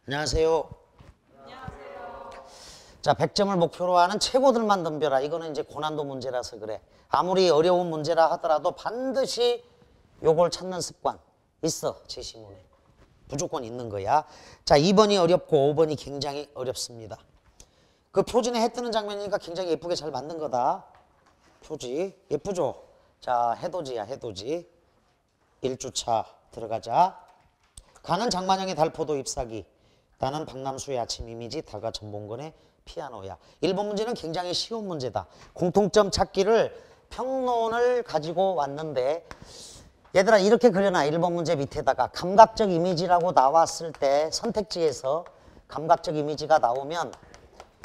안녕하세요. 안녕하세요. 자, 100점을 목표로 하는 최고들만 덤벼라. 이거는 이제 고난도 문제라서 그래. 아무리 어려운 문제라 하더라도 반드시 요걸 찾는 습관 있어. 제시문에. 무조건 있는 거야. 자, 2번이 어렵고 5번이 굉장히 어렵습니다. 그 표지에 해 뜨는 장면이니까 굉장히 예쁘게 잘 만든 거다. 표지 예쁘죠? 자, 해돋이야, 해돋이. 1주차 들어가자. 가는 장만영의 달포도 잎사귀. 나는 박남수의 아침 이미지. 다가 전봉건의 피아노야. 1번 문제는 굉장히 쉬운 문제다. 공통점 찾기를 평론을 가지고 왔는데 얘들아 이렇게 그려놔. 1번 문제 밑에다가 감각적 이미지라고 나왔을 때 선택지에서 감각적 이미지가 나오면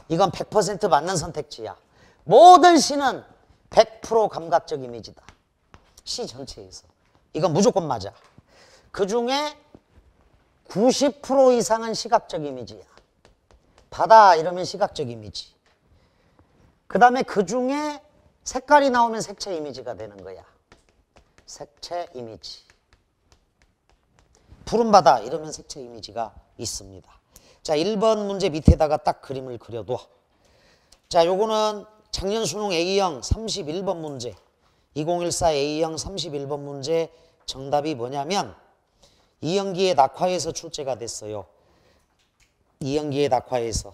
이건 100% 맞는 선택지야. 모든 시는 100% 감각적 이미지다. 시 전체에서. 이건 무조건 맞아. 그 중에 90% 이상은 시각적 이미지야. 바다 이러면 시각적 이미지. 그 다음에 그 중에 색깔이 나오면 색채 이미지가 되는 거야. 색채 이미지. 푸른 바다 이러면 색채 이미지가 있습니다. 자, 1번 문제 밑에다가 딱 그림을 그려둬. 자, 요거는 작년 수능 A형 31번 문제. 2014 A형 31번 문제 정답이 뭐냐면 이영기의 낙화에서 출제가 됐어요. 이영기의 낙화에서.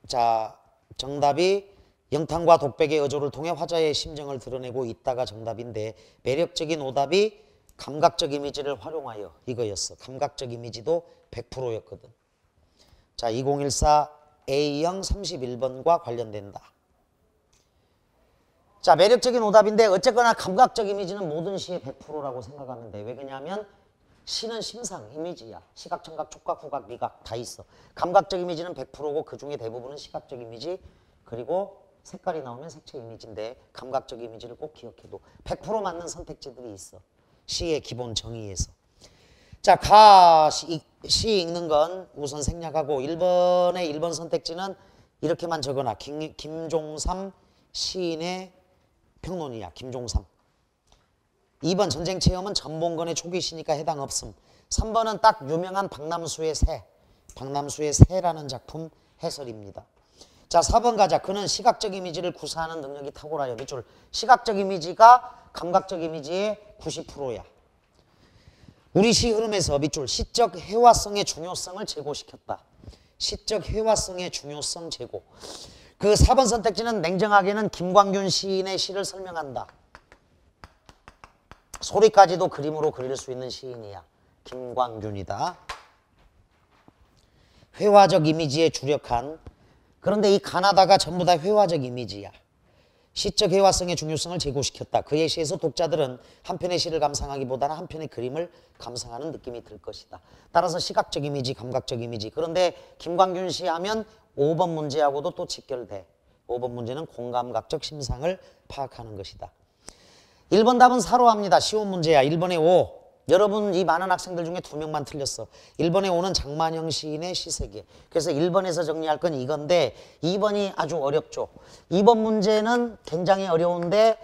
자, 정답이 영탄과 독백의 어조를 통해 화자의 심정을 드러내고 있다가 정답인데 매력적인 오답이 감각적 이미지를 활용하여 이거였어. 감각적 이미지도 100%였거든. 자, 2014 A형 31번과 관련된다. 자, 매력적인 오답인데 어쨌거나 감각적 이미지는 모든 시의 100%라고 생각하면 돼. 왜 그러냐면 시는 심상, 이미지야. 시각, 청각, 촉각, 후각, 미각 다 있어. 감각적 이미지는 100%고 그 중에 대부분은 시각적 이미지 그리고 색깔이 나오면 색채 이미지인데 감각적 이미지를 꼭 기억해도 100% 맞는 선택지들이 있어. 시의 기본 정의에서. 자, 시 읽는 건 우선 생략하고 1번의 1번 선택지는 이렇게만 적어놔. 김종삼 시인의 평론이야. 김종삼. 2번 전쟁 체험은 전봉건의 초기시니까 해당 없음. 3번은 딱 유명한 박남수의 새. 박남수의 새라는 작품 해설입니다. 자, 4번 가자. 그는 시각적 이미지를 구사하는 능력이 탁월하여. 밑줄. 시각적 이미지가 감각적 이미지의 90%야. 우리 시 흐름에서 밑줄. 시적 해화성의 중요성을 제고시켰다. 시적 해화성의 중요성 제고. 그 4번 선택지는 냉정하게는 김광균 시인의 시를 설명한다. 소리까지도 그림으로 그릴 수 있는 시인이야. 김광균이다. 회화적 이미지에 주력한. 그런데 이 가나다가 전부 다 회화적 이미지야. 시적 회화성의 중요성을 제고시켰다. 그의 시에서 독자들은 한 편의 시를 감상하기보다는 한 편의 그림을 감상하는 느낌이 들 것이다. 따라서 시각적 이미지, 감각적 이미지. 그런데 김광균 시 하면 5번 문제하고도 또 직결돼. 5번 문제는 공감각적 심상을 파악하는 것이다. 1번 답은 4로 합니다. 쉬운 문제야. 1번에 5. 여러분 이 많은 학생들 중에 2명만 틀렸어. 1번에 5는 장만영 시인의 시세계. 그래서 1번에서 정리할 건 이건데 2번이 아주 어렵죠. 2번 문제는 굉장히 어려운데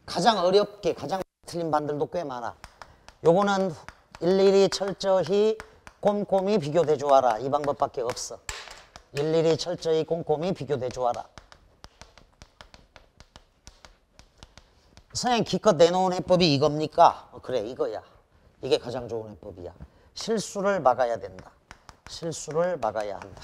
가장 어렵게 가장 틀린 반들도 꽤 많아. 요거는 일일이 철저히 꼼꼼히 비교대 주어라. 이 방법밖에 없어. 일일이 철저히 꼼꼼히 비교대 주어라. 선생님 기껏 내놓은 해법이 이겁니까? 그래, 이거야. 이게 가장 좋은 해법이야. 실수를 막아야 된다. 실수를 막아야 한다.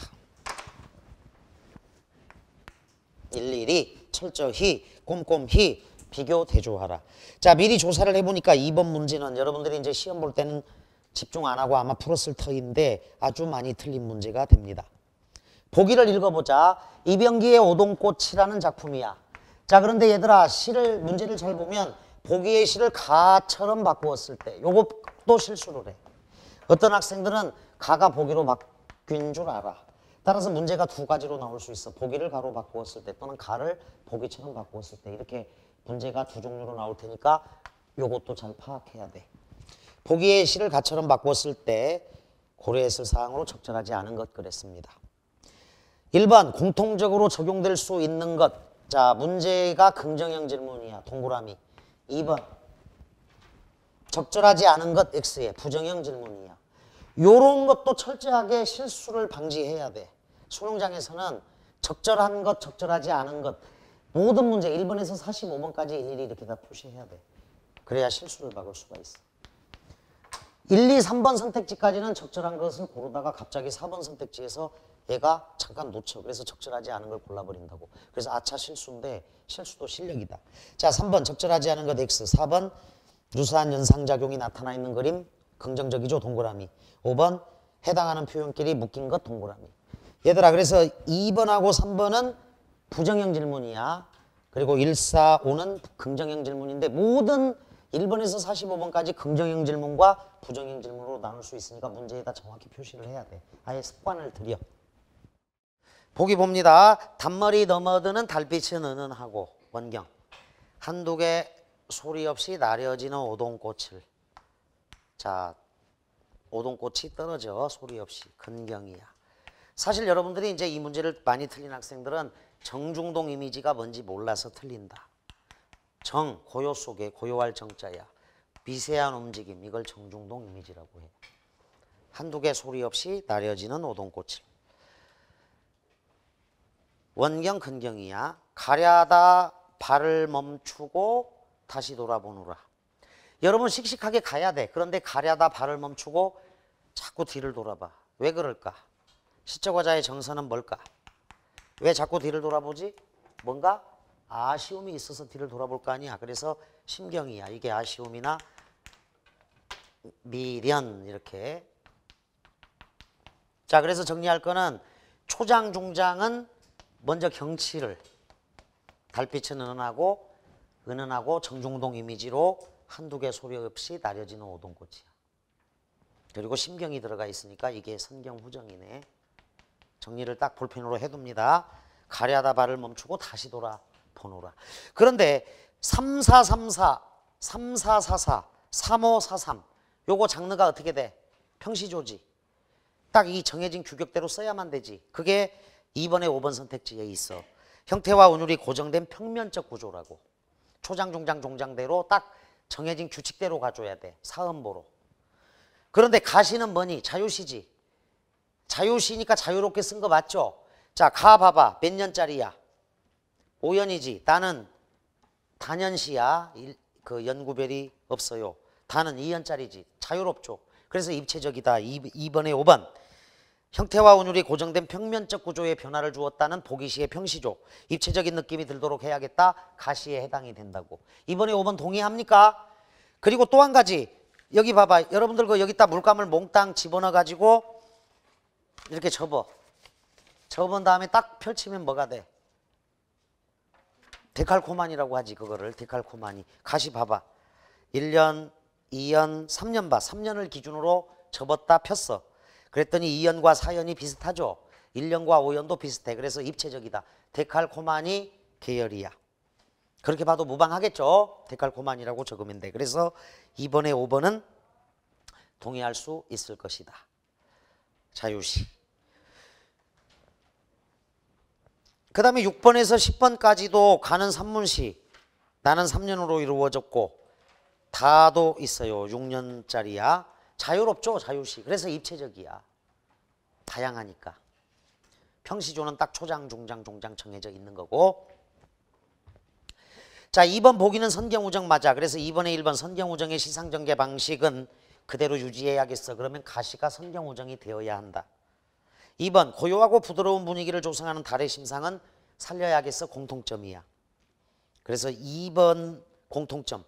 일일이 철저히 꼼꼼히 비교 대조하라. 자, 미리 조사를 해보니까 2번 문제는 여러분들이 이제 시험 볼 때는 집중 안 하고 아마 풀었을 터인데 아주 많이 틀린 문제가 됩니다. 보기를 읽어보자. 이병기의 오동꽃이라는 작품이야. 자, 그런데 얘들아 문제를 잘 보면 보기의 시를 가처럼 바꾸었을 때 요것도 실수를 해. 어떤 학생들은 가가 보기로 바뀐 줄 알아. 따라서 문제가 두 가지로 나올 수 있어. 보기를 가로 바꾸었을 때 또는 가를 보기처럼 바꾸었을 때 이렇게 문제가 두 종류로 나올 테니까 요것도 잘 파악해야 돼. 보기의 시를 가처럼 바꾸었을 때 고려했을 사항으로 적절하지 않은 것 그랬습니다. 1번 공통적으로 적용될 수 있는 것. 자, 문제가 긍정형 질문이야. 동그라미. 2번 적절하지 않은 것 X에 부정형 질문이야. 요런 것도 철저하게 실수를 방지해야 돼. 수능장에서는 적절한 것, 적절하지 않은 것 모든 문제 1번에서 45번까지 일일이 이렇게 다 표시해야 돼. 그래야 실수를 막을 수가 있어. 1, 2, 3번 선택지까지는 적절한 것을 고르다가 갑자기 4번 선택지에서 얘가 잠깐 놓쳐. 그래서 적절하지 않은 걸 골라버린다고. 그래서 아차 실수인데 실수도 실력이다. 자, 3번 적절하지 않은 것 X. 4번 유사한 연상작용이 나타나 있는 그림 긍정적이죠. 동그라미. 5번 해당하는 표현끼리 묶인 것 동그라미. 얘들아, 그래서 2번하고 3번은 부정형 질문이야. 그리고 1, 4, 5는 긍정형 질문인데 모든 1번에서 45번까지 긍정형 질문과 부정형 질문으로 나눌 수 있으니까 문제에다 정확히 표시를 해야 돼. 아예 습관을 들여. 보기 봅니다. 단머리 넘어드는 달빛은 은은하고 원경. 한두 개 소리 없이 나려지는 오동꽃을. 자, 오동꽃이 떨어져 소리 없이. 근경이야. 사실 여러분들이 이제 이 문제를 많이 틀린 학생들은 정중동 이미지가 뭔지 몰라서 틀린다. 정, 고요 속에 고요할 정자야. 미세한 움직임, 이걸 정중동 이미지라고 해. 한두 개 소리 없이 나려지는 오동꽃을. 원경, 근경이야. 가랴다 발을 멈추고 다시 돌아보느라. 여러분 씩씩하게 가야 돼. 그런데 가랴다 발을 멈추고 자꾸 뒤를 돌아봐. 왜 그럴까? 시적화자의 정서는 뭘까? 왜 자꾸 뒤를 돌아보지? 뭔가 아쉬움이 있어서 뒤를 돌아볼 거 아니야. 그래서 심경이야. 이게 아쉬움이나 미련 이렇게. 자, 그래서 정리할 거는 초장, 중장은 먼저 경치를, 달빛은 은은하고 정중동 이미지로 한두 개 소리 없이 나려지는 오동꽃이야. 그리고 심경이 들어가 있으니까 이게 선경후정이네. 정리를 딱 볼펜으로 해둡니다. 가랴다 발을 멈추고 다시 돌아보노라. 그런데 3434, 3444, 3543 요거 장르가 어떻게 돼? 평시조지. 딱 이 정해진 규격대로 써야만 되지. 그게 2번에 5번 선택지에 있어. 형태와 운율이 고정된 평면적 구조라고. 초장, 중장, 종장대로 딱 정해진 규칙대로 가줘야 돼. 사음보로. 그런데 가시는 뭐니? 자유시지. 자유시니까 자유롭게 쓴 거 맞죠? 자, 가 봐봐. 몇 년짜리야? 5년이지. 나는 단연시야. 그 연구별이 없어요. 다는 2년짜리지. 자유롭죠. 그래서 입체적이다. 2번에 5번. 형태와 운율이 고정된 평면적 구조의 변화를 주었다는 보기시의 평시조. 입체적인 느낌이 들도록 해야겠다. 가시에 해당이 된다고. 2번에 5번 동의합니까? 그리고 또 한 가지. 여기 봐봐. 여러분들 그 여기다 물감을 몽땅 집어넣어 가지고 이렇게 접어. 접은 다음에 딱 펼치면 뭐가 돼? 데칼코마니라고 하지. 그거를 데칼코마니. 가시 봐봐. 1년, 2년, 3년 봐. 3년을 기준으로 접었다 폈어. 그랬더니 2년과 4년이 비슷하죠. 1년과 5년도 비슷해. 그래서 입체적이다. 데칼코마니 계열이야. 그렇게 봐도 무방하겠죠. 데칼코마니라고 적으면 돼. 그래서 2번에 5번은 동의할 수 있을 것이다. 자유시. 그 다음에 6번에서 10번까지도 가는 산문시. 나는 3년으로 이루어졌고 다도 있어요. 6년짜리야. 자유롭죠. 자유시. 그래서 입체적이야. 다양하니까. 평시조는 딱 초장, 중장, 종장 정해져 있는 거고. 자, 2번 보기는 선경우정 맞아. 그래서 2번에 1번 선경우정의 시상전개 방식은 그대로 유지해야겠어. 그러면 가시가 선경우정이 되어야 한다. 2번 고요하고 부드러운 분위기를 조성하는 달의 심상은 살려야겠어. 공통점이야. 그래서 2번 공통점.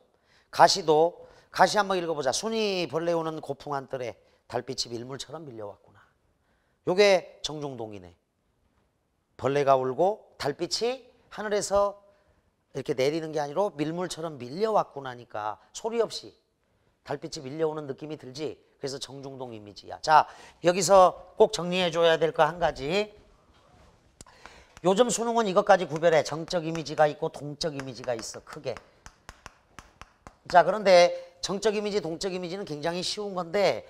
가시도 가시 한번 읽어보자. 순이 벌레 오는 고풍한 뜰에 달빛이 밀물처럼 밀려왔구나. 요게 정중동이네. 벌레가 울고 달빛이 하늘에서 이렇게 내리는 게 아니라 밀물처럼 밀려왔구나니까 소리 없이 달빛이 밀려오는 느낌이 들지. 그래서 정중동 이미지야. 자, 여기서 꼭 정리해 줘야 될 거 한 가지. 요즘 수능은 이것까지 구별해. 정적 이미지가 있고 동적 이미지가 있어. 크게. 자, 그런데 정적 이미지, 동적 이미지는 굉장히 쉬운 건데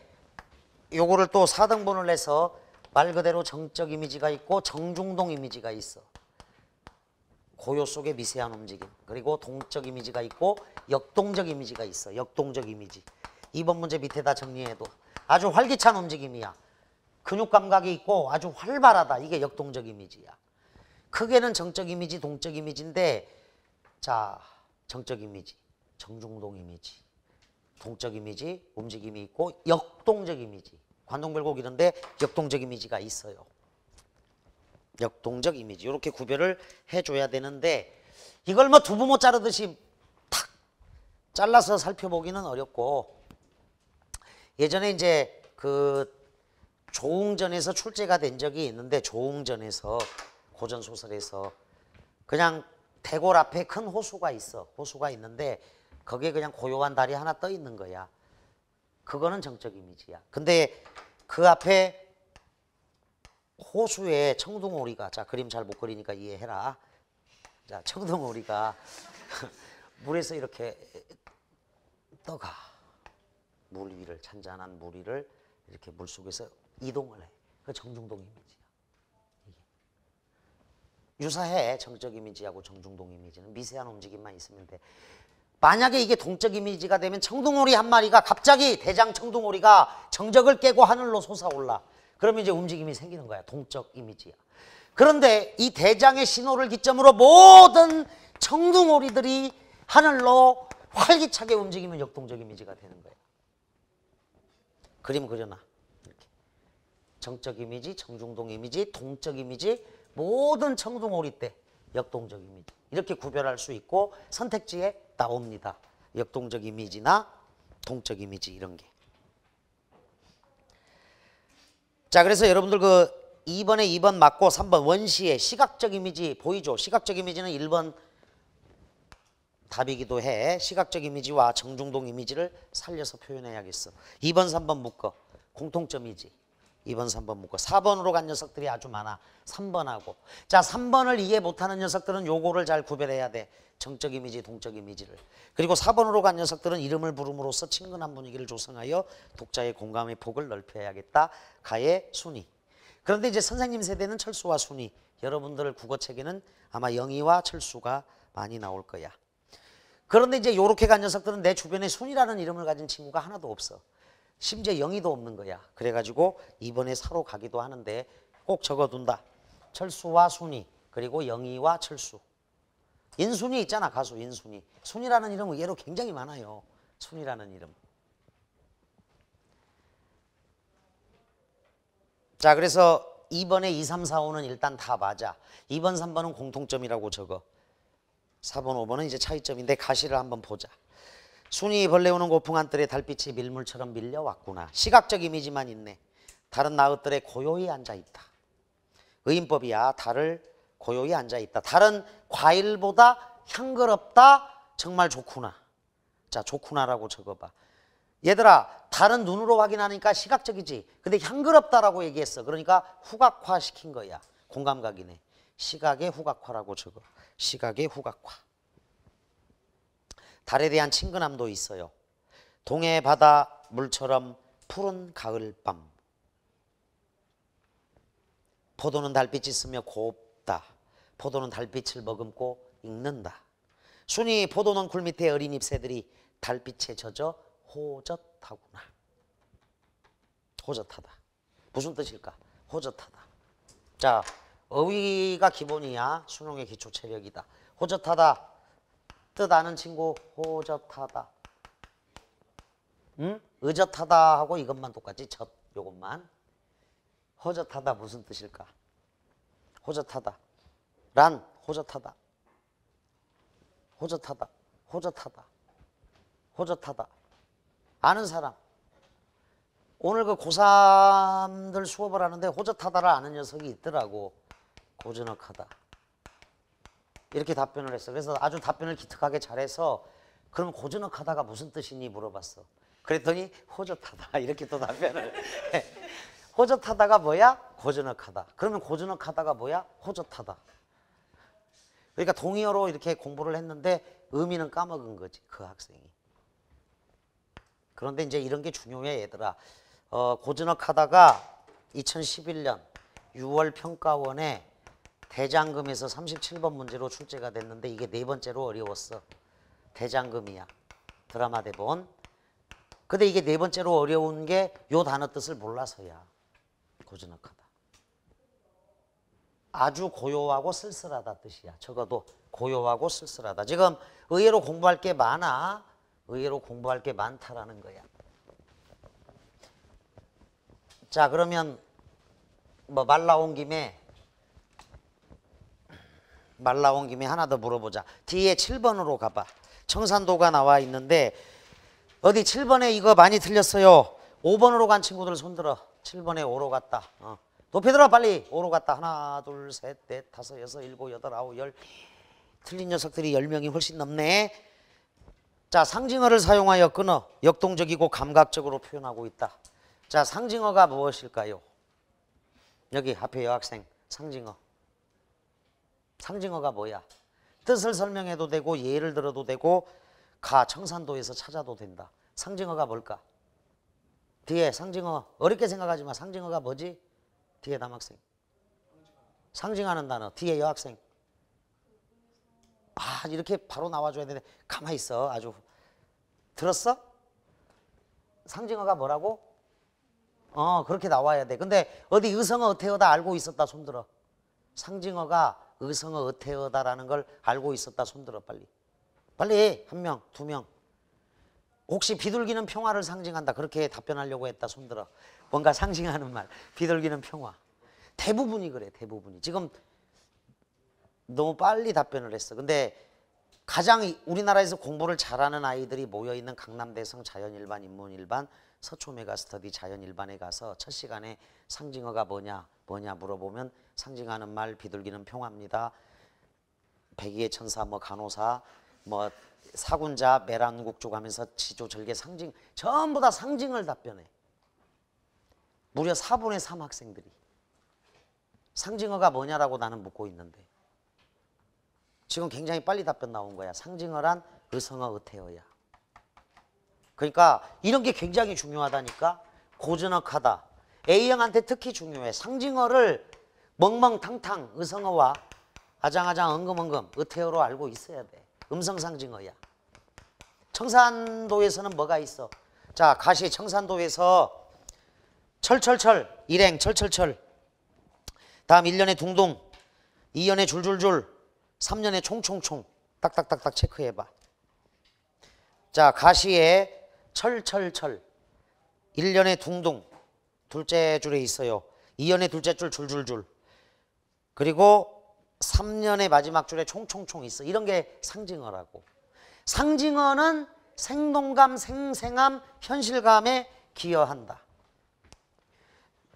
요거를 또 4등분을 해서 말 그대로 정적 이미지가 있고 정중동 이미지가 있어. 고요 속에 미세한 움직임. 그리고 동적 이미지가 있고 역동적 이미지가 있어. 역동적 이미지. 2번 문제 밑에다 정리해도 아주 활기찬 움직임이야. 근육 감각이 있고 아주 활발하다. 이게 역동적 이미지야. 크게는 정적 이미지, 동적 이미지인데 자, 정적 이미지, 정중동 이미지, 동적 이미지, 움직임이 있고 역동적 이미지. 관동별곡 이런데 역동적 이미지가 있어요. 역동적 이미지. 이렇게 구별을 해줘야 되는데 이걸 뭐 두부모 자르듯이 탁 잘라서 살펴보기는 어렵고 예전에 이제 그 조웅전에서 출제가 된 적이 있는데 조웅전에서 고전 소설에서 그냥 대궐 앞에 큰 호수가 있어. 호수가 있는데 거기에 그냥 고요한 달이 하나 떠 있는 거야. 그거는 정적 이미지야. 근데 그 앞에 호수에 청둥오리가 자 그림 잘 못 그리니까 이해해라. 자 청둥오리가 물에서 이렇게 떠가. 물 위를 잔잔한 물 위를 이렇게 물 속에서 이동을 해. 그 정중동 이미지야. 이게. 유사해. 정적 이미지하고 정중동 이미지는 미세한 움직임만 있으면 돼. 만약에 이게 동적 이미지가 되면 청둥오리 한 마리가 갑자기 대장 청둥오리가 정적을 깨고 하늘로 솟아올라. 그러면 이제 움직임이 생기는 거야. 동적 이미지야. 그런데 이 대장의 신호를 기점으로 모든 청둥오리들이 하늘로 활기차게 움직이면 역동적 이미지가 되는 거야. 그림 그려놔. 이렇게. 정적 이미지, 정중동 이미지, 동적 이미지, 모든 청둥오리 때 역동적 이미지. 이렇게 구별할 수 있고 선택지에 나옵니다. 역동적 이미지나 동적 이미지 이런 게. 자, 그래서 여러분들 그 2번에 2번 맞고 3번 원시의 시각적 이미지 보이죠? 시각적 이미지는 1번 답이기도 해. 시각적 이미지와 정중동 이미지를 살려서 표현해야겠어. 2번, 3번 묶어. 공통점이지. 2번, 3번 묶어. 4번으로 간 녀석들이 아주 많아. 3번하고. 자, 3번을 이해 못하는 녀석들은 요거를 잘 구별해야 돼. 정적 이미지, 동적 이미지를. 그리고 4번으로 간 녀석들은 이름을 부름으로써 친근한 분위기를 조성하여 독자의 공감의 폭을 넓혀야겠다. 가의 순위. 그런데 이제 선생님 세대는 철수와 순위. 여러분들 국어책에는 아마 영희와 철수가 많이 나올 거야. 그런데 이제 요렇게 간 녀석들은 내 주변에 순이라는 이름을 가진 친구가 하나도 없어. 심지어 영희도 없는 거야. 그래가지고 이번에 사로 가기도 하는데 꼭 적어둔다. 철수와 순이 그리고 영희와 철수. 인순이 있잖아. 가수 인순이. 순이라는 이름은 의외로 굉장히 많아요. 순이라는 이름. 자, 그래서 2번에 2, 3, 4, 5는 일단 다 맞아. 2번, 3번은 공통점이라고 적어. 4번, 5번은 이제 차이점인데 가시를 한번 보자. 순이 벌레우는 고풍한 뜰에 달빛이 밀물처럼 밀려왔구나. 시각적 이미지만 있네. 달은 나흘들에 고요히 앉아있다. 의인법이야. 달을 고요히 앉아있다. 달은 과일보다 향그럽다. 정말 좋구나. 자, 좋구나라고 적어봐. 얘들아, 달은 눈으로 확인하니까 시각적이지. 근데 향그럽다라고 얘기했어. 그러니까 후각화 시킨 거야. 공감각이네. 시각의 후각화라고 적어. 시각의 후각화. 달에 대한 친근함도 있어요. 동해 바다 물처럼 푸른 가을밤. 포도는 달빛이 있으며 곱다. 포도는 달빛을 머금고 익는다. 순이 포도는 굴 밑에 어린 잎새들이 달빛에 젖어 호젓하구나. 호젓하다. 무슨 뜻일까? 호젓하다. 자, 어휘가 기본이야. 수능의 기초 체력이다. 호젓하다. 뜻 아는 친구 호젓하다. 응? 의젓하다 하고 이것만 똑같지. 젖 요것만. 호젓하다 무슨 뜻일까? 호젓하다. 란 호젓하다. 호젓하다. 호젓하다. 호젓하다. 아는 사람. 오늘 그 고3들 수업을 하는데 호젓하다를 아는 녀석이 있더라고. 고즈넉하다. 이렇게 답변을 했어. 그래서 아주 답변을 기특하게 잘해서 그럼 고즈넉하다가 무슨 뜻이니 물어봤어. 그랬더니 호젓하다. 이렇게 또 답변을 해. 호젓하다가 뭐야? 고즈넉하다. 그러면 고즈넉하다가 뭐야? 호젓하다. 그러니까 동의어로 이렇게 공부를 했는데 의미는 까먹은 거지. 그 학생이. 그런데 이제 이런 게 중요해 얘들아. 고즈넉하다가 2011년 6월 평가원에 대장금에서 37번 문제로 출제가 됐는데 이게 네 번째로 어려웠어. 대장금이야. 드라마 대본. 근데 이게 네 번째로 어려운 게 요 단어 뜻을 몰라서야. 고즈넉하다. 아주 고요하고 쓸쓸하다 뜻이야. 적어도 고요하고 쓸쓸하다. 지금 의외로 공부할 게 많아. 의외로 공부할 게 많다라는 거야. 자, 그러면 뭐 말 나온 김에 하나 더 물어보자. 뒤에 7번으로 가봐. 청산도가 나와 있는데 어디 7번에 이거 많이 틀렸어요. 5번으로 간 친구들 손들어. 7번에 5로 갔다. 높이 들어 빨리. 5로 갔다. 하나 둘 셋 넷 다섯 여섯 일곱 여덟 아홉 열. 틀린 녀석들이 10명이 훨씬 넘네. 자, 상징어를 사용하여 끊어 역동적이고 감각적으로 표현하고 있다. 자, 상징어가 무엇일까요? 여기 앞에 여학생 상징어. 상징어가 뭐야? 뜻을 설명해도 되고 예를 들어도 되고 가 청산도에서 찾아도 된다. 상징어가 뭘까? 뒤에 상징어 어렵게 생각하지 마. 상징어가 뭐지? 뒤에 남학생. 상징하는 단어. 뒤에 여학생. 아, 이렇게 바로 나와줘야 되는데 가만히 있어. 아주 들었어? 상징어가 뭐라고? 그렇게 나와야 돼. 근데 어디 의성어 어태어다 알고 있었다 손들어. 상징어가 의성어 어태어다라는 걸 알고 있었다 손들어 빨리. 빨리 한 명, 두 명. 혹시 비둘기는 평화를 상징한다 그렇게 답변하려고 했다 손들어. 뭔가 상징하는 말. 비둘기는 평화. 대부분이 그래. 대부분이. 지금 너무 빨리 답변을 했어. 근데 가장 우리나라에서 공부를 잘하는 아이들이 모여있는 강남대성 자연일반, 인문일반, 서초 메가스터디 자연일반에 가서 첫 시간에 상징어가 뭐냐 물어보면 상징하는 말 비둘기는 평화입니다. 백의의 천사 뭐 간호사 뭐 사군자 매란국주 하면서 지조 절개 상징 전부 다 상징을 답변해. 무려 4분의 3 학생들이 상징어가 뭐냐라고 나는 묻고 있는데 지금 굉장히 빨리 답변 나온 거야. 상징어란 의성어 의태어야. 그러니까 이런 게 굉장히 중요하다니까. 고즈넉하다. A형한테 특히 중요해. 상징어를 멍멍탕탕 의성어와 아장아장 엉금엉금 의태어로 알고 있어야 돼. 음성상징어야. 청산도에서는 뭐가 있어? 자, 가시 청산도에서 철철철 일행 철철철. 다음 1년에 둥둥 2년에 줄줄줄 3년에 총총총. 딱딱딱딱 체크해봐. 자, 가시에 철철철 1년에 둥둥 둘째 줄에 있어요. 2년에 둘째 줄 줄줄줄. 그리고 3년의 마지막 줄에 총총총 있어. 이런 게 상징어라고. 상징어는 생동감, 생생함, 현실감에 기여한다.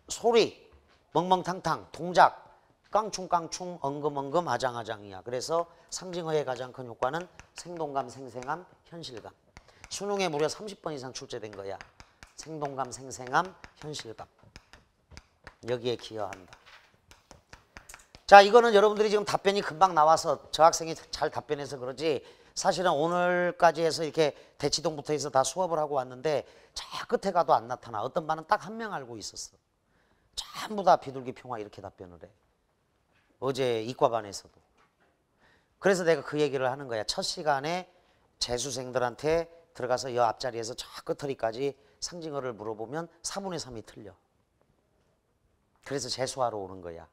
소리, 멍멍탕탕, 동작, 깡충깡충, 엉금엉금, 아장아장이야. 그래서 상징어의 가장 큰 효과는 생동감, 생생함, 현실감. 수능에 무려 30번 이상 출제된 거야. 생동감, 생생함, 현실감. 여기에 기여한다. 자, 이거는 여러분들이 지금 답변이 금방 나와서 저 학생이 잘 답변해서 그러지 사실은 오늘까지 해서 이렇게 대치동부터 해서 다 수업을 하고 왔는데 저 끝에 가도 안 나타나. 어떤 반은 딱 한 명 알고 있었어. 전부 다 비둘기 평화 이렇게 답변을 해. 어제 이과반에서도. 그래서 내가 그 얘기를 하는 거야. 첫 시간에 재수생들한테 들어가서 여 앞자리에서 저 끝터리까지 상징어를 물어보면 4분의 3이 틀려. 그래서 재수하러 오는 거야.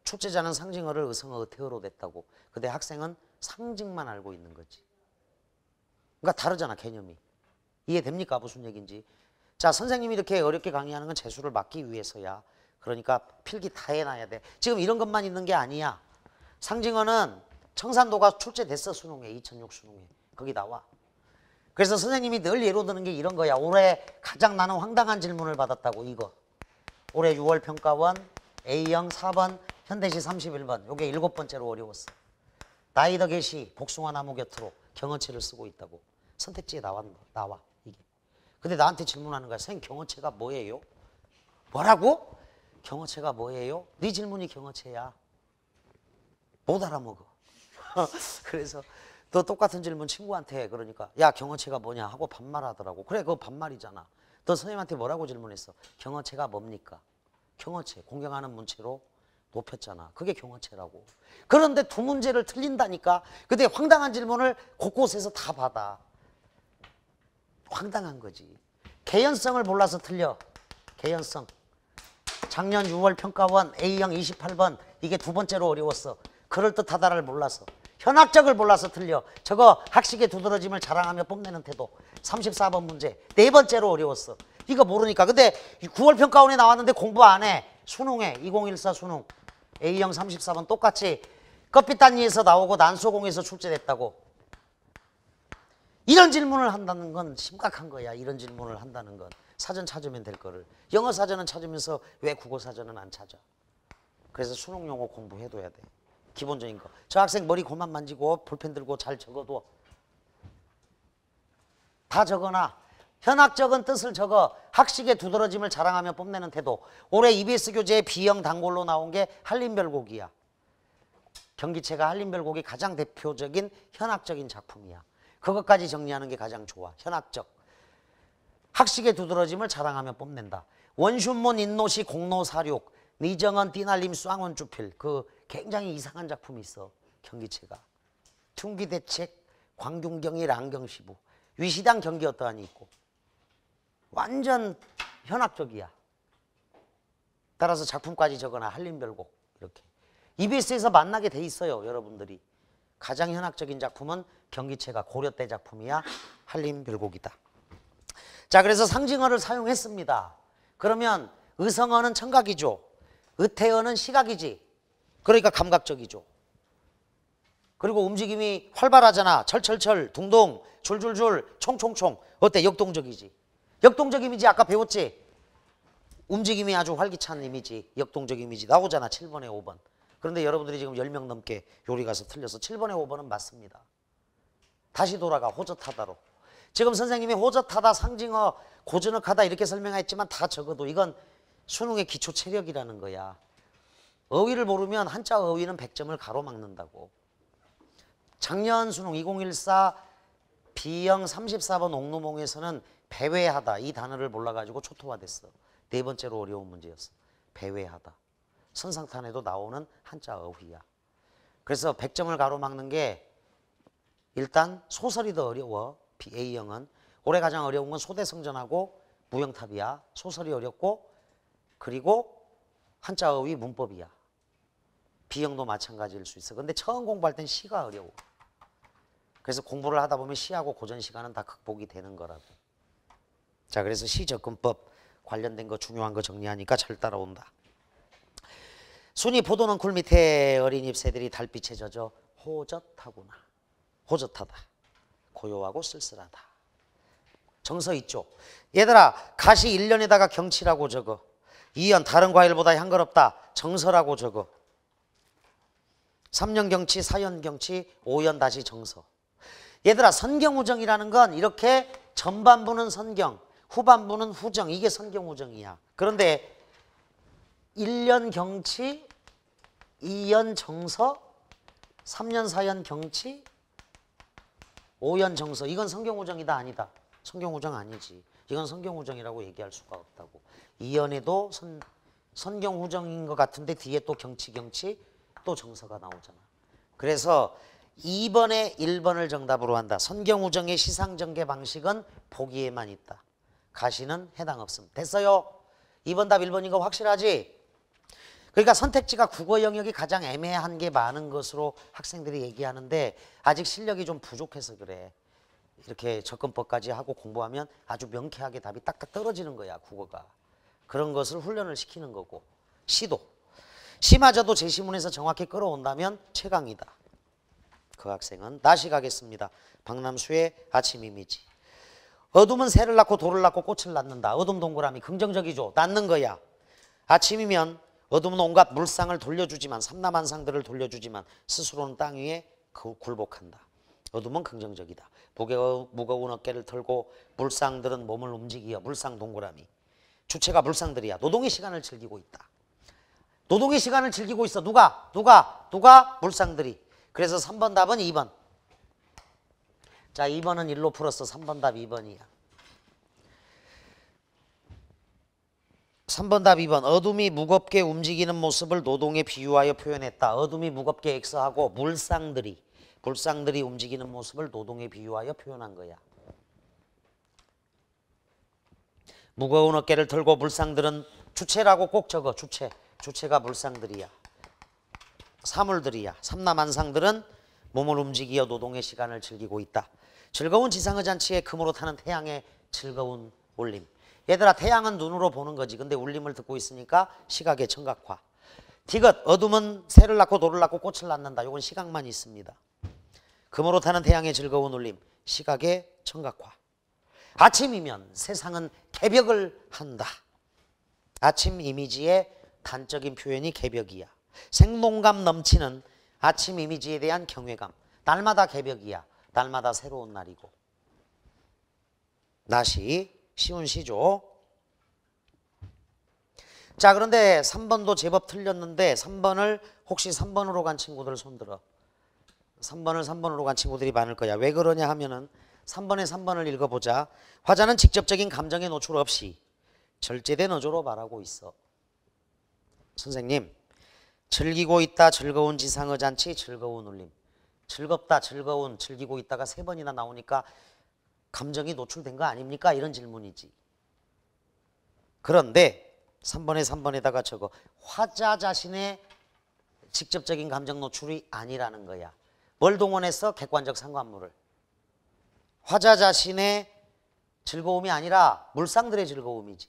출제자는 상징어를 의성어 의태어로 냈다고. 근데 학생은 상징만 알고 있는 거지. 그러니까 다르잖아 개념이. 이해됩니까? 무슨 얘기인지. 자, 선생님이 이렇게 어렵게 강의하는 건 재수를 막기 위해서야. 그러니까 필기 다 해놔야 돼. 지금 이런 것만 있는 게 아니야. 상징어는 청산도가 출제됐어. 수능에 2006 수능에. 거기 나와. 그래서 선생님이 늘 예로 드는 게 이런 거야. 올해 가장 나는 황당한 질문을 받았다고. 이거. 올해 6월 평가원 A형 4번 현대시 31번. 요게 7번째로 어려웠어. 나이더 개시 복숭아 나무 곁으로 경어체를 쓰고 있다고. 선택지에 나와 이게. 근데 나한테 질문하는 거야. 선생님 경어체가 뭐예요? 뭐라고? 경어체가 뭐예요? 네 질문이 경어체야. 못 알아먹어. 그래서 너 똑같은 질문 친구한테 해. 그러니까 야 경어체가 뭐냐 하고 반말하더라고. 그래 그거 반말이잖아. 너 선생님한테 뭐라고 질문했어? 경어체가 뭡니까? 경어체 공경하는 문체로 높였잖아. 그게 경어체라고. 그런데 두 문제를 틀린다니까. 근데 황당한 질문을 곳곳에서 다 받아. 황당한 거지. 개연성을 몰라서 틀려. 개연성. 작년 6월 평가원 A형 28번 이게 두 번째로 어려웠어. 그럴듯하다를 몰라서. 현학적을 몰라서 틀려. 저거 학식의 두드러짐을 자랑하며 뽐내는 태도. 34번 문제. 네 번째로 어려웠어. 이거 모르니까. 근데 9월 평가원에 나왔는데 공부 안 해. 수능에 2014 수능 A형 34번 똑같이 끝빛단위에서 나오고 난소공에서 출제됐다고. 이런 질문을 한다는 건 심각한 거야. 이런 질문을 한다는 건. 사전 찾으면 될 거를. 영어 사전은 찾으면서 왜 국어 사전은 안 찾아? 그래서 수능 용어 공부해둬야 돼. 기본적인 거. 저 학생 머리 고만 만지고 볼펜 들고 잘 적어둬. 다 적어놔. 현학적은 뜻을 적어. 학식의 두드러짐을 자랑하며 뽐내는 태도. 올해 EBS 교재의 B형 단골로 나온 게 한림별곡이야. 경기체가 한림별곡이 가장 대표적인 현학적인 작품이야. 그것까지 정리하는 게 가장 좋아. 현학적. 학식의 두드러짐을 자랑하며 뽐낸다. 원슌문 인노시 공로사륙 니정은 띠날림 쌍원주필 그 굉장히 이상한 작품이 있어. 경기체가. 퉁기대책 광균경일 안경시부 위시당 경기 어떠하니 있고. 완전 현학적이야. 따라서 작품까지 적어놔. 한림별곡 이렇게. EBS에서 만나게 돼 있어요. 여러분들이. 가장 현학적인 작품은 경기체가 고려 때 작품이야. 한림별곡이다. 자, 그래서 상징어를 사용했습니다. 그러면 의성어는 청각이죠. 의태어는 시각이지. 그러니까 감각적이죠. 그리고 움직임이 활발하잖아. 철철철, 둥둥, 줄줄줄, 총총총. 어때? 역동적이지. 역동적 이미지 아까 배웠지? 움직임이 아주 활기찬 이미지, 역동적 이미지 나오잖아. 7번에 5번. 그런데 여러분들이 지금 10명 넘게 요리 가서 틀려서 7번에 5번은 맞습니다. 다시 돌아가. 호젓하다로. 지금 선생님이 호젓하다, 상징어, 고즈넉하다 이렇게 설명했지만 다 적어도 이건 수능의 기초 체력이라는 거야. 어휘를 모르면 한자 어휘는 100점을 가로막는다고. 작년 수능 2014 B형 34번 옥루몽에서는 배회하다 이 단어를 몰라가지고 초토화됐어. 네 번째로 어려운 문제였어. 배회하다. 선상탄에도 나오는 한자 어휘야. 그래서 100점을 가로막는 게 일단 소설이 더 어려워. A형은. 올해 가장 어려운 건 소대성전하고 무형탑이야. 소설이 어렵고 그리고 한자 어휘 문법이야. B형도 마찬가지일 수 있어. 근데 처음 공부할 땐 시가 어려워. 그래서 공부를 하다 보면 시하고 고전 시간은 다 극복이 되는 거라고. 자, 그래서 시 접근법 관련된 거 중요한 거 정리하니까 잘 따라온다. 순이 포도는 굴 밑에 어린 잎새들이 달빛에 젖어 호젓하구나. 호젓하다. 고요하고 쓸쓸하다. 정서 있죠. 얘들아, 가시 1년에다가 경치라고 적어. 2년 다른 과일보다 향거롭다. 정서라고 적어. 3년 경치, 4년 경치, 5년 다시 정서. 얘들아, 선경우정이라는 건 이렇게 전반부는 선경, 후반부는 후정. 이게 선경우정이야. 그런데 1년 경치, 2년 정서, 3년, 4년 경치, 5년 정서. 이건 선경우정이다 아니다? 선경우정 아니지. 이건 선경우정이라고 얘기할 수가 없다고. 2년에도 선경우정인 것 같은데 뒤에 또 경치 또 정서가 나오잖아. 그래서 2번에 1번을 정답으로 한다. 선경우정의 시상전개 방식은 보기에만 있다. 가시는 해당 없음. 됐어요? 2번 답 1번인 거 확실하지? 그러니까 선택지가 국어 영역이 가장 애매한 게 많은 것으로 학생들이 얘기하는데 아직 실력이 좀 부족해서 그래. 이렇게 접근법까지 하고 공부하면 아주 명쾌하게 답이 딱 떨어지는 거야. 국어가. 그런 것을 훈련을 시키는 거고. 시도. 시마저도 제시문에서 정확히 끌어온다면 최강이다. 그 학생은 다시 가겠습니다. 박남수의 아침 이미지. 어둠은 새를 낳고 돌을 낳고 꽃을 낳는다. 어둠 동그라미 긍정적이죠. 낳는 거야. 아침이면 어둠은 온갖 물상을 돌려주지만 삼라만상들을 돌려주지만 스스로는 땅 위에 굴복한다. 어둠은 긍정적이다. 무거운 어깨를 털고 물상들은 몸을 움직이어. 물상 동그라미. 주체가 물상들이야. 노동의 시간을 즐기고 있다. 노동의 시간을 즐기고 있어. 누가? 물상들이. 그래서 3번 답은 2번. 자, 2번은 1로 풀었어. 3번 답 2번이야. 3번 답 2번. 어둠이 무겁게 움직이는 모습을 노동에 비유하여 표현했다. 어둠이 무겁게 X하고 물상들이 움직이는 모습을 노동에 비유하여 표현한 거야. 무거운 어깨를 들고 물상들은 주체라고 꼭 적어. 주체가 물상들이야. 사물들이야. 삼라만상들은 몸을 움직이어 노동의 시간을 즐기고 있다. 즐거운 지상의 잔치에 금으로 타는 태양의 즐거운 울림. 얘들아, 태양은 눈으로 보는 거지. 근데 울림을 듣고 있으니까 시각의 청각화. 디귿, 어둠은 새를 낳고 돌을 낳고 꽃을 낳는다. 이건 시각만 있습니다. 금으로 타는 태양의 즐거운 울림, 시각의 청각화. 아침이면 세상은 개벽을 한다. 아침 이미지의 단적인 표현이 개벽이야. 생동감 넘치는 아침 이미지에 대한 경외감. 날마다 개벽이야. 날마다 새로운 날이고. 낮이 쉬운 시죠. 자, 그런데 3번도 제법 틀렸는데 3번을 혹시 3번으로 간 친구들 손들어. 3번을 3번으로 간 친구들이 많을 거야. 왜 그러냐 하면은 3번에 3번을 읽어보자. 화자는 직접적인 감정의 노출 없이 절제된 어조로 말하고 있어. 선생님, 즐기고 있다, 즐거운 지상의 잔치, 즐거운 울림. 즐겁다, 즐거운, 즐기고 있다가 3번이나 나오니까 감정이 노출된 거 아닙니까? 이런 질문이지. 그런데 3번에다가 적어. 화자 자신의 직접적인 감정 노출이 아니라는 거야. 뭘 동원해서? 객관적 상관물을. 화자 자신의 즐거움이 아니라 물상들의 즐거움이지.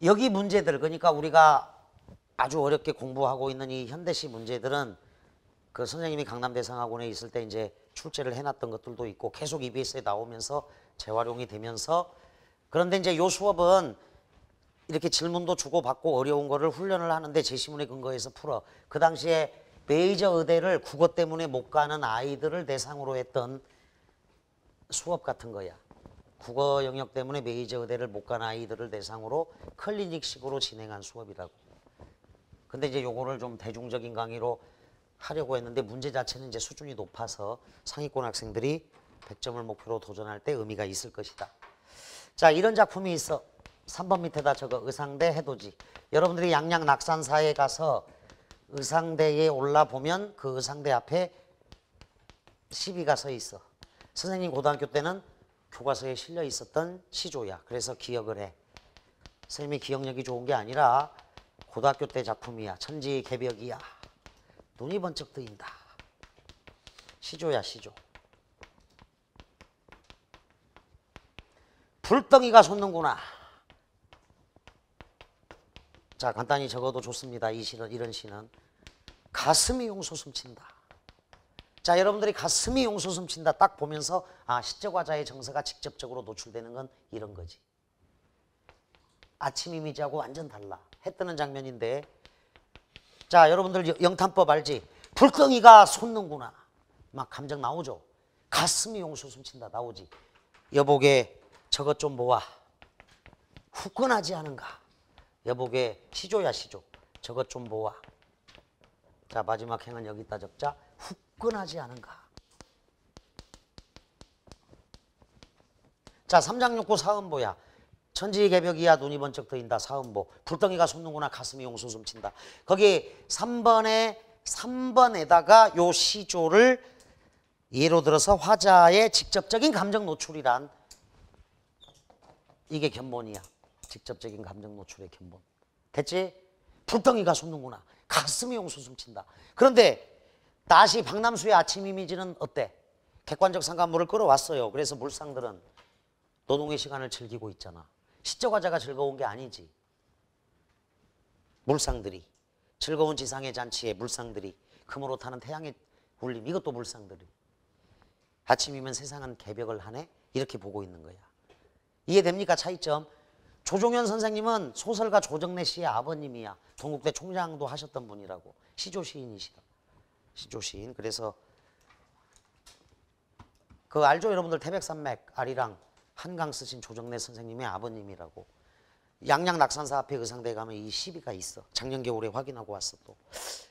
여기 문제들, 그러니까 우리가 아주 어렵게 공부하고 있는 이 현대시 문제들은 그 선생님이 강남대상학원에 있을 때 이제 출제를 해놨던 것들도 있고 계속 EBS에 나오면서 재활용이 되면서, 그런데 이제 요 수업은 이렇게 질문도 주고받고 어려운 거를 훈련을 하는데 제시문에 근거해서 풀어. 그 당시에 메이저 의대를 국어 때문에 못 가는 아이들을 대상으로 했던 수업 같은 거야. 국어 영역 때문에 메이저 의대를 못 가는 아이들을 대상으로 클리닉식으로 진행한 수업이라고. 근데 이제 요거를 좀 대중적인 강의로 하려고 했는데 문제 자체는 이제 수준이 높아서 상위권 학생들이 100점을 목표로 도전할 때 의미가 있을 것이다. 자, 이런 작품이 있어. 3번 밑에다 적어. 의상대 해돋이. 여러분들이 양양 낙산사에 가서 의상대에 올라보면 그 의상대 앞에 시비가 서 있어. 선생님 고등학교 때는 교과서에 실려 있었던 시조야. 그래서 기억을 해. 선생님이 기억력이 좋은 게 아니라 고등학교 때 작품이야. 천지개벽이야. 눈이 번쩍 뜨인다. 시조야, 시조. 불덩이가 솟는구나. 자, 간단히 적어도 좋습니다. 이 시는, 이런 시는 가슴이 용솟음친다. 자, 여러분들이 가슴이 용솟음친다 딱 보면서 아, 시적화자의 정서가 직접적으로 노출되는 건 이런 거지. 아침 이미지하고 완전 달라. 해 뜨는 장면인데, 자, 여러분들 영탄법 알지? 불덩이가 솟는구나. 막 감정 나오죠. 가슴이 용솟음친다 나오지. 여보게 저것 좀 모아. 후끈하지 않은가. 여보게 시조야, 시조. 저것 좀 모아. 자, 마지막 행은 여기다 적자. 후끈하지 않은가. 자, 삼장육구 사음보야. 천지개벽이야 눈이 번쩍 뜨인다. 사음보. 불덩이가 솟는구나. 가슴이 용솟음친다. 거기 3번에다가 요 시조를 예로 들어서 화자의 직접적인 감정 노출이란, 이게 견본이야. 직접적인 감정 노출의 견본. 됐지? 불덩이가 솟는구나. 가슴이 용솟음친다. 그런데 다시 박남수의 아침 이미지는 어때? 객관적 상관물을 끌어왔어요. 그래서 물상들은 노동의 시간을 즐기고 있잖아. 시적화자가 즐거운 게 아니지. 물상들이, 즐거운 지상의 잔치에 물상들이, 금으로 타는 태양의 울림, 이것도 물상들이. 아침이면 세상은 개벽을 하네? 이렇게 보고 있는 거야. 이해됩니까? 차이점. 조종현 선생님은 소설가 조정래 씨의 아버님이야. 동국대 총장도 하셨던 분이라고. 시조 시인이시다. 시조 시인. 그래서 그 알죠? 여러분들 태백산맥 아리랑 한강 쓰신 조정래 선생님의 아버님이라고. 양양 낙산사 앞에 의상대에 가면 이 시비가 있어. 작년 겨울에 확인하고 왔어 또.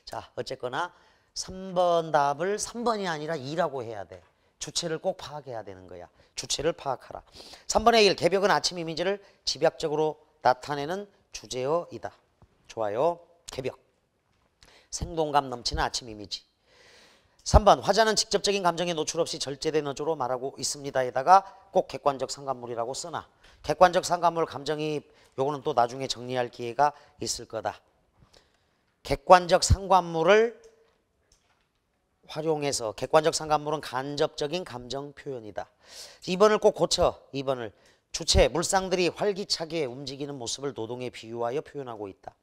자, 어쨌거나 3번 답을 3번이 아니라 2라고 해야 돼. 주체를 꼭 파악해야 되는 거야. 주체를 파악하라. 3번의 1. 개벽은 아침 이미지를 집약적으로 나타내는 주제어이다. 좋아요. 개벽. 생동감 넘치는 아침 이미지. 3번. 화자는 직접적인 감정에 노출 없이 절제된 어조로 말하고 있습니다에다가 꼭 객관적 상관물이라고 써놔. 객관적 상관물 감정이입 요거는 또 나중에 정리할 기회가 있을 거다. 객관적 상관물을 활용해서 객관적 상관물은 간접적인 감정 표현이다. 2번을 꼭 고쳐. 2번을 주체 물상들이 활기차게 움직이는 모습을 노동에 비유하여 표현하고 있다.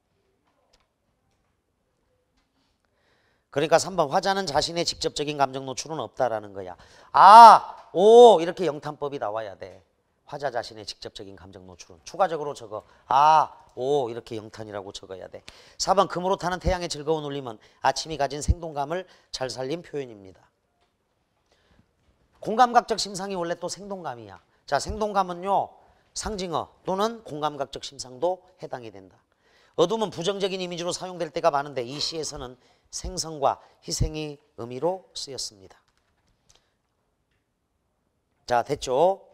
그러니까 3번 화자는 자신의 직접적인 감정 노출은 없다라는 거야. 아, 오 이렇게 영탄법이 나와야 돼. 화자 자신의 직접적인 감정 노출은. 추가적으로 적어. 아, 오 이렇게 영탄이라고 적어야 돼. 4번 금으로 타는 태양의 즐거운 울림은 아침이 가진 생동감을 잘 살린 표현입니다. 공감각적 심상이 원래 또 생동감이야. 자, 생동감은요 상징어 또는 공감각적 심상도 해당이 된다. 어둠은 부정적인 이미지로 사용될 때가 많은데 이 시에서는 생성과 희생의 의미로 쓰였습니다. 자, 됐죠?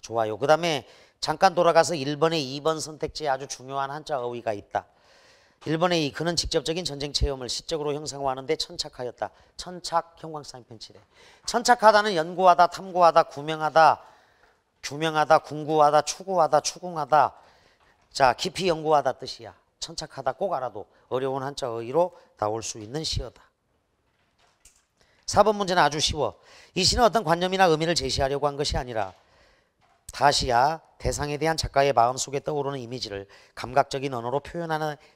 좋아요. 그 다음에 잠깐 돌아가서 1번에 2번 선택지에 아주 중요한 한자 어휘가 있다. 1번에 2. 그는 직접적인 전쟁 체험을 시적으로 형상화하는데 천착하였다. 천착 형광사인 편치래. 천착하다는 연구하다, 탐구하다, 구명하다, 규명하다, 궁구하다, 추구하다, 추궁하다. 자, 깊이 연구하다 뜻이야. 천착하다 꼭 알아도 어려운 한자 어휘로 나올 수 있는 시어다. 4번 문제는 아주 쉬워. 이 시는 어떤 관념이나 의미를 제시하려고 한 것이 아니라 다시야 대상에 대한 작가의 마음속에 떠오르는 이미지를 감각적인 언어로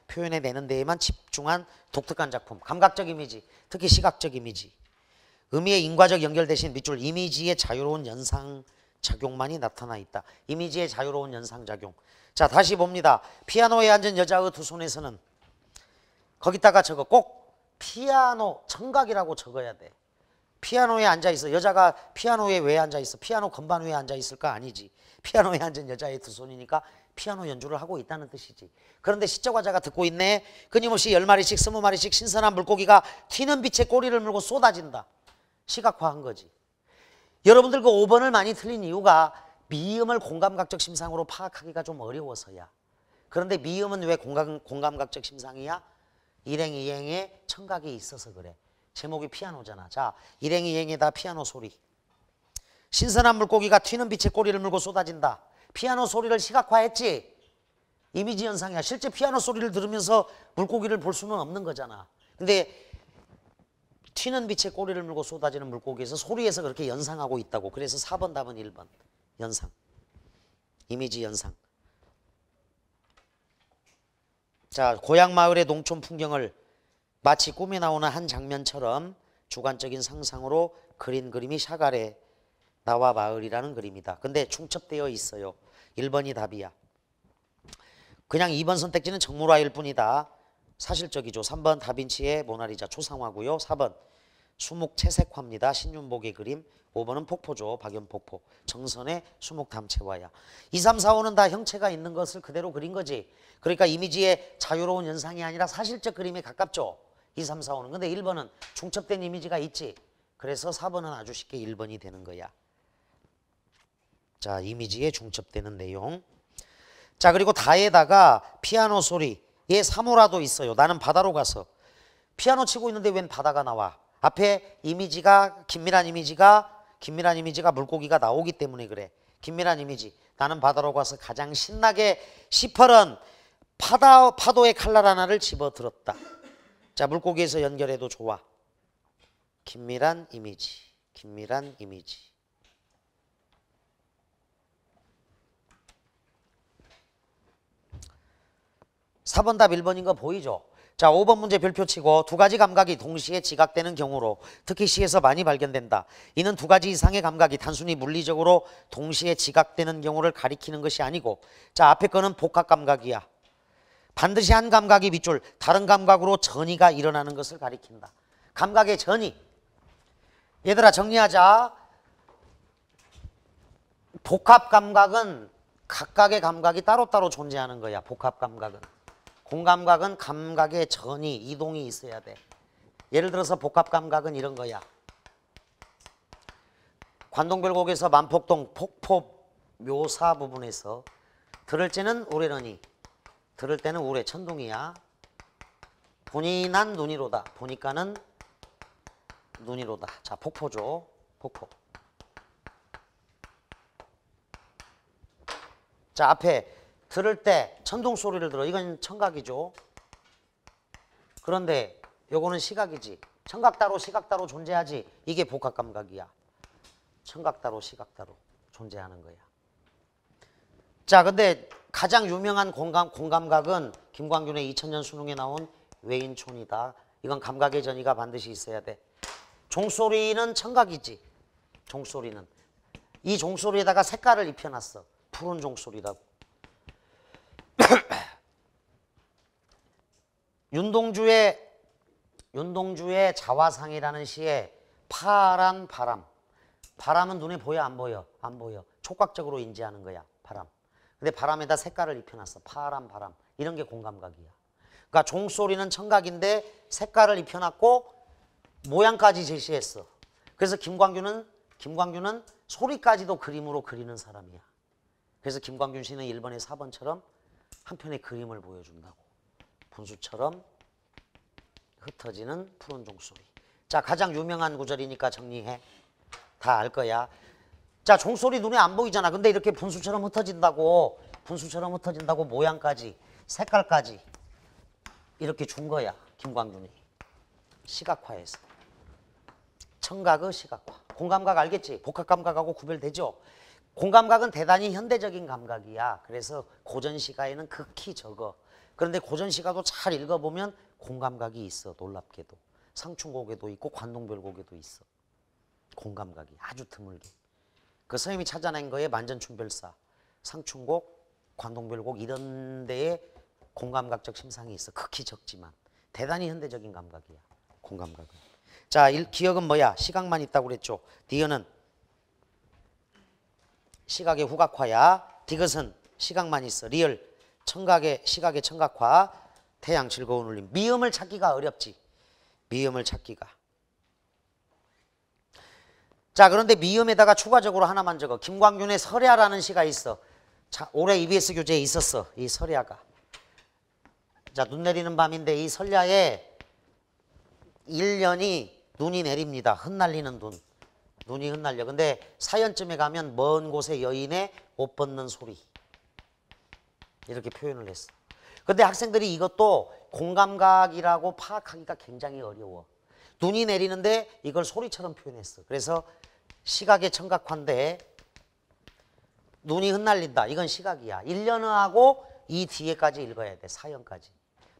표현해내는 데에만 집중한 독특한 작품. 감각적 이미지, 특히 시각적 이미지. 의미의 인과적 연결 대신 밑줄 이미지의 자유로운 연상작용만이 나타나 있다. 이미지의 자유로운 연상작용. 자, 다시 봅니다. 피아노에 앉은 여자의 두 손에서는 거기다가 적어. 꼭 피아노 청각이라고 적어야 돼. 피아노에 앉아있어. 여자가 피아노에 왜 앉아있어? 피아노 건반 위에 앉아있을까? 아니지. 피아노에 앉은 여자의 두 손이니까 피아노 연주를 하고 있다는 뜻이지. 그런데 시적 화자가 듣고 있네. 끊임없이 10마리씩 20마리씩 신선한 물고기가 튀는 빛에 꼬리를 물고 쏟아진다. 시각화한 거지. 여러분들 그 5번을 많이 틀린 이유가 미음을 공감각적 심상으로 파악하기가 좀 어려워서야. 그런데 미음은 왜 공감각적 심상이야? 일행이행에 청각이 있어서 그래. 제목이 피아노잖아. 자, 일행이행에다 피아노 소리. 신선한 물고기가 튀는 빛에 꼬리를 물고 쏟아진다. 피아노 소리를 시각화했지. 이미지 현상이야. 실제 피아노 소리를 들으면서 물고기를 볼 수는 없는 거잖아. 근데 튀는 빛에 꼬리를 물고 쏟아지는 물고기에서 소리에서 그렇게 연상하고 있다고. 그래서 4번 답은 1번. 연상. 이미지 연상. 자, 고향 마을의 농촌 풍경을 마치 꿈에 나오는 한 장면처럼 주관적인 상상으로 그린 그림이 샤갈의 나와 마을이라는 그림이다. 근데 중첩되어 있어요. 1번이 답이야. 그냥 2번 선택지는 정물화일 뿐이다. 사실적이죠. 3번 다빈치의 모나리자 초상화고요. 4번 수묵 채색화입니다. 신윤복의 그림. 5번은 폭포죠. 박연폭포. 정선의 수묵 담채화야. 2, 3, 4, 5는 다 형체가 있는 것을 그대로 그린 거지. 그러니까 이미지의 자유로운 연상이 아니라 사실적 그림에 가깝죠. 2, 3, 4, 5는. 근데 1번은 중첩된 이미지가 있지. 그래서 4번은 아주 쉽게 1번이 되는 거야. 자, 이미지에 중첩되는 내용. 자, 그리고 다에다가 피아노 소리. 얘 사무라도 있어요. 나는 바다로 가서. 피아노 치고 있는데 웬 바다가 나와. 앞에 이미지가 긴밀한 이미지가 물고기가 나오기 때문에 그래. 긴밀한 이미지. 나는 바다로 가서 가장 신나게 시퍼런 파도의 칼날 하나를 집어들었다. 자, 물고기에서 연결해도 좋아. 긴밀한 이미지. 긴밀한 이미지. (4번) 답 1번인 거 보이죠? 자, 5번 문제 별표 치고 두 가지 감각이 동시에 지각되는 경우로 특히 시에서 많이 발견된다. 이는 두 가지 이상의 감각이 단순히 물리적으로 동시에 지각되는 경우를 가리키는 것이 아니고, 자, 앞에 거는 복합 감각이야. 반드시 한 감각이 밑줄 다른 감각으로 전이가 일어나는 것을 가리킨다. 감각의 전이. 얘들아 정리하자. 복합 감각은 각각의 감각이 따로따로 존재하는 거야. 복합 감각은. 공감각은 감각의 전이, 이동이 있어야 돼. 예를 들어서 복합 감각은 이런 거야. 관동별곡에서 만폭동 폭포 묘사 부분에서 들을 때는 우레러니, 들을 때는 우레 천둥이야. 보니 난 눈이로다. 보니까는 눈이로다. 자, 폭포죠. 폭포. 자, 앞에 들을 때 천둥 소리를 들어. 이건 청각이죠. 그런데 요거는 시각이지. 청각 따로 시각 따로 존재하지. 이게 복합 감각이야. 청각 따로 시각 따로 존재하는 거야. 자, 근데 가장 유명한 공감각은 김광균의 2000년 수능에 나온 외인촌이다. 이건 감각의 전이가 반드시 있어야 돼. 종소리는 청각이지. 종소리는. 이 종소리에다가 색깔을 입혀놨어. 푸른 종소리라고. 윤동주의 자화상이라는 시에 파란 바람. 바람은 눈에 보여 안 보여? 안 보여. 촉각적으로 인지하는 거야. 바람. 근데 바람에다 색깔을 입혀놨어. 파란 바람. 이런 게 공감각이야. 그러니까 종소리는 청각인데 색깔을 입혀놨고 모양까지 제시했어. 그래서 김광균은 소리까지도 그림으로 그리는 사람이야. 그래서 김광균 씨는 1번의 4번처럼 한 편의 그림을 보여준다고. 분수처럼 흩어지는 푸른 종소리. 자, 가장 유명한 구절이니까 정리해. 다 알 거야. 자, 종소리 눈에 안 보이잖아. 근데 이렇게 분수처럼 흩어진다고 모양까지, 색깔까지 이렇게 준 거야. 김광균이. 시각화해서. 청각의 시각화. 공감각 알겠지? 복합감각하고 구별되죠? 공감각은 대단히 현대적인 감각이야. 그래서 고전시가에는 극히 적어. 그런데 고전시가도 잘 읽어보면 공감각이 있어. 놀랍게도. 상춘곡에도 있고 관동별곡에도 있어. 공감각이 아주 드물게. 그 선생님이 찾아낸 거에 만전춘별사, 상춘곡, 관동별곡 이런 데에 공감각적 심상이 있어. 극히 적지만 대단히 현대적인 감각이야. 공감각은. 자, 기억은 뭐야? 시각만 있다고 그랬죠. 디귿은 시각의 후각화야. 디귿은 시각만 있어. 리을 청각의 시각의 청각화. 태양 즐거운 울림. 미음을 찾기가 어렵지. 미음을 찾기가. 자, 그런데 미음에다가 추가적으로 하나만 적어. 김광균의 설야라는 시가 있어. 자, 올해 EBS 교재에 있었어. 이 설야가. 자, 눈 내리는 밤인데 이 설야에 1년이 눈이 내립니다. 흩날리는 눈. 눈이 흩날려. 근데 사연쯤에 가면 먼 곳에 여인의 옷 벗는 소리. 이렇게 표현을 했어. 근데 학생들이 이것도 공감각이라고 파악하기가 굉장히 어려워. 눈이 내리는데 이걸 소리처럼 표현했어. 그래서 시각의 청각화인데 눈이 흩날린다. 이건 시각이야. 1년하고 이 뒤에까지 읽어야 돼. 사연까지.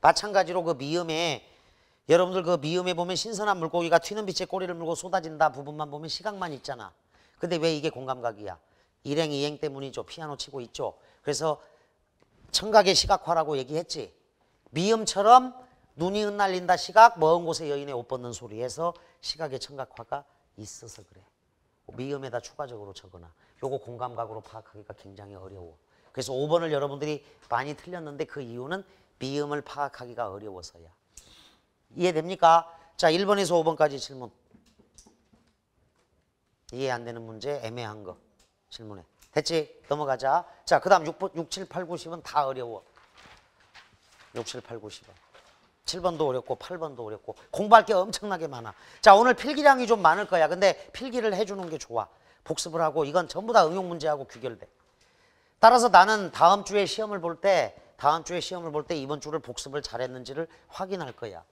마찬가지로 그 미음에 여러분들 그 미음에 보면 신선한 물고기가 튀는 빛에 꼬리를 물고 쏟아진다 부분만 보면 시각만 있잖아. 근데 왜 이게 공감각이야? 일행 이행 때문이죠. 피아노 치고 있죠. 그래서 청각의 시각화라고 얘기했지. 미음처럼 눈이 흩날린다 시각, 먼 곳에 여인의 옷 벗는 소리에서 시각의 청각화가 있어서 그래. 미음에다 추가적으로 적어놔. 요거 공감각으로 파악하기가 굉장히 어려워. 그래서 5번을 여러분들이 많이 틀렸는데 그 이유는 미음을 파악하기가 어려워서야. 이해됩니까? 자, 1번에서 5번까지 질문. 이해 안 되는 문제, 애매한 거 질문해. 됐지? 넘어가자. 자, 그 다음 6, 7, 8, 9, 10은 다 어려워. 6, 7, 8, 9, 10은. 7번도 어렵고 8번도 어렵고 공부할 게 엄청나게 많아. 자, 오늘 필기량이 좀 많을 거야. 근데 필기를 해주는 게 좋아. 복습을 하고 이건 전부 다 응용 문제하고 귀결돼. 따라서 나는 다음 주에 시험을 볼 때 이번 주를 복습을 잘했는지를 확인할 거야.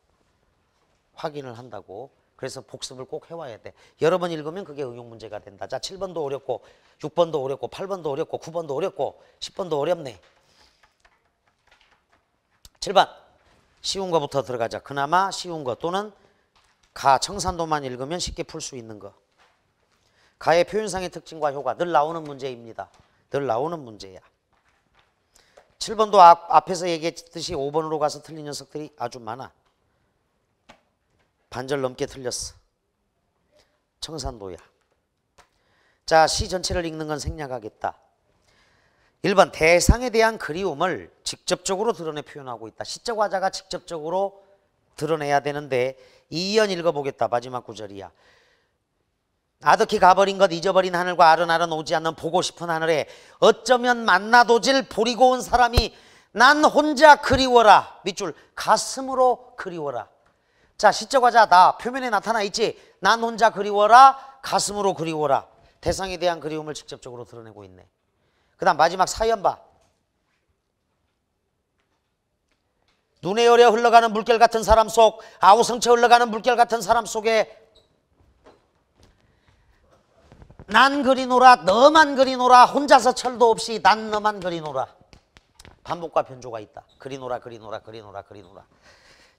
확인을 한다고. 그래서 복습을 꼭 해와야 돼. 여러 번 읽으면 그게 응용 문제가 된다. 자, 7번도 어렵고 6번도 어렵고 8번도 어렵고 9번도 어렵고 10번도 어렵네. 7번 쉬운 거부터 들어가자. 그나마 쉬운 거 또는 가 청산도만 읽으면 쉽게 풀 수 있는 거. 가의 표현상의 특징과 효과 늘 나오는 문제입니다. 늘 나오는 문제야. 7번도 앞에서 얘기했듯이 5번으로 가서 틀린 녀석들이 아주 많아. 반절 넘게 틀렸어. 청산도야. 자, 시 전체를 읽는 건 생략하겠다. 1번 대상에 대한 그리움을 직접적으로 드러내 표현하고 있다. 시적 화자가 직접적으로 드러내야 되는데 2연 읽어보겠다. 마지막 구절이야. 아득히 가버린 것 잊어버린 하늘과 아른아른 오지 않는 보고 싶은 하늘에 어쩌면 만나도질 보리고 온 사람이 난 혼자 그리워라. 밑줄 가슴으로 그리워라. 자, 시적화자 나 표면에 나타나 있지. 난 혼자 그리워라. 가슴으로 그리워라. 대상에 대한 그리움을 직접적으로 드러내고 있네. 그 다음 마지막 사연 봐. 눈에 열려 흘러가는 물결 같은 사람 속, 아우성쳐 흘러가는 물결 같은 사람 속에 난 그리노라, 너만 그리노라, 혼자서 철도 없이 난 너만 그리노라. 반복과 변조가 있다. 그리노라, 그리노라, 그리노라, 그리노라.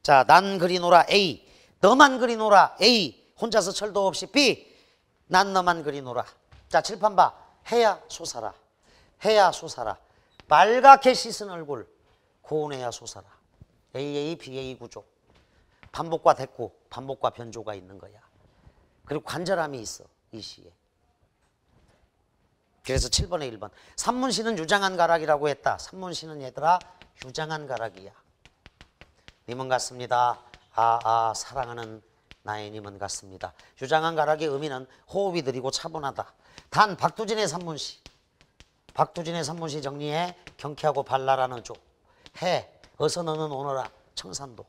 자, 난 그리노라 A, 너만 그리노라 A, 혼자서 철도 없이 B, 난 너만 그리노라. 자, 칠판 봐. 해야 솟아라. 해야 솟아라. 빨갛게 씻은 얼굴 고운해야 솟아라. AA, BA 구조. 반복과 대꾸, 반복과 변조가 있는 거야. 그리고 관절함이 있어, 이 시에. 그래서 7번에 1번. 산문시는 유장한 가락이라고 했다. 산문시는 얘들아 유장한 가락이야. 님은 같습니다. 사랑하는 나의 님은 같습니다. 유장한 가락의 의미는 호흡이 느리고 차분하다. 단 박두진의 산문시. 박두진의 산문시 정리해. 경쾌하고 발랄한 어조. 해. 어서 너는 오너라. 청산도.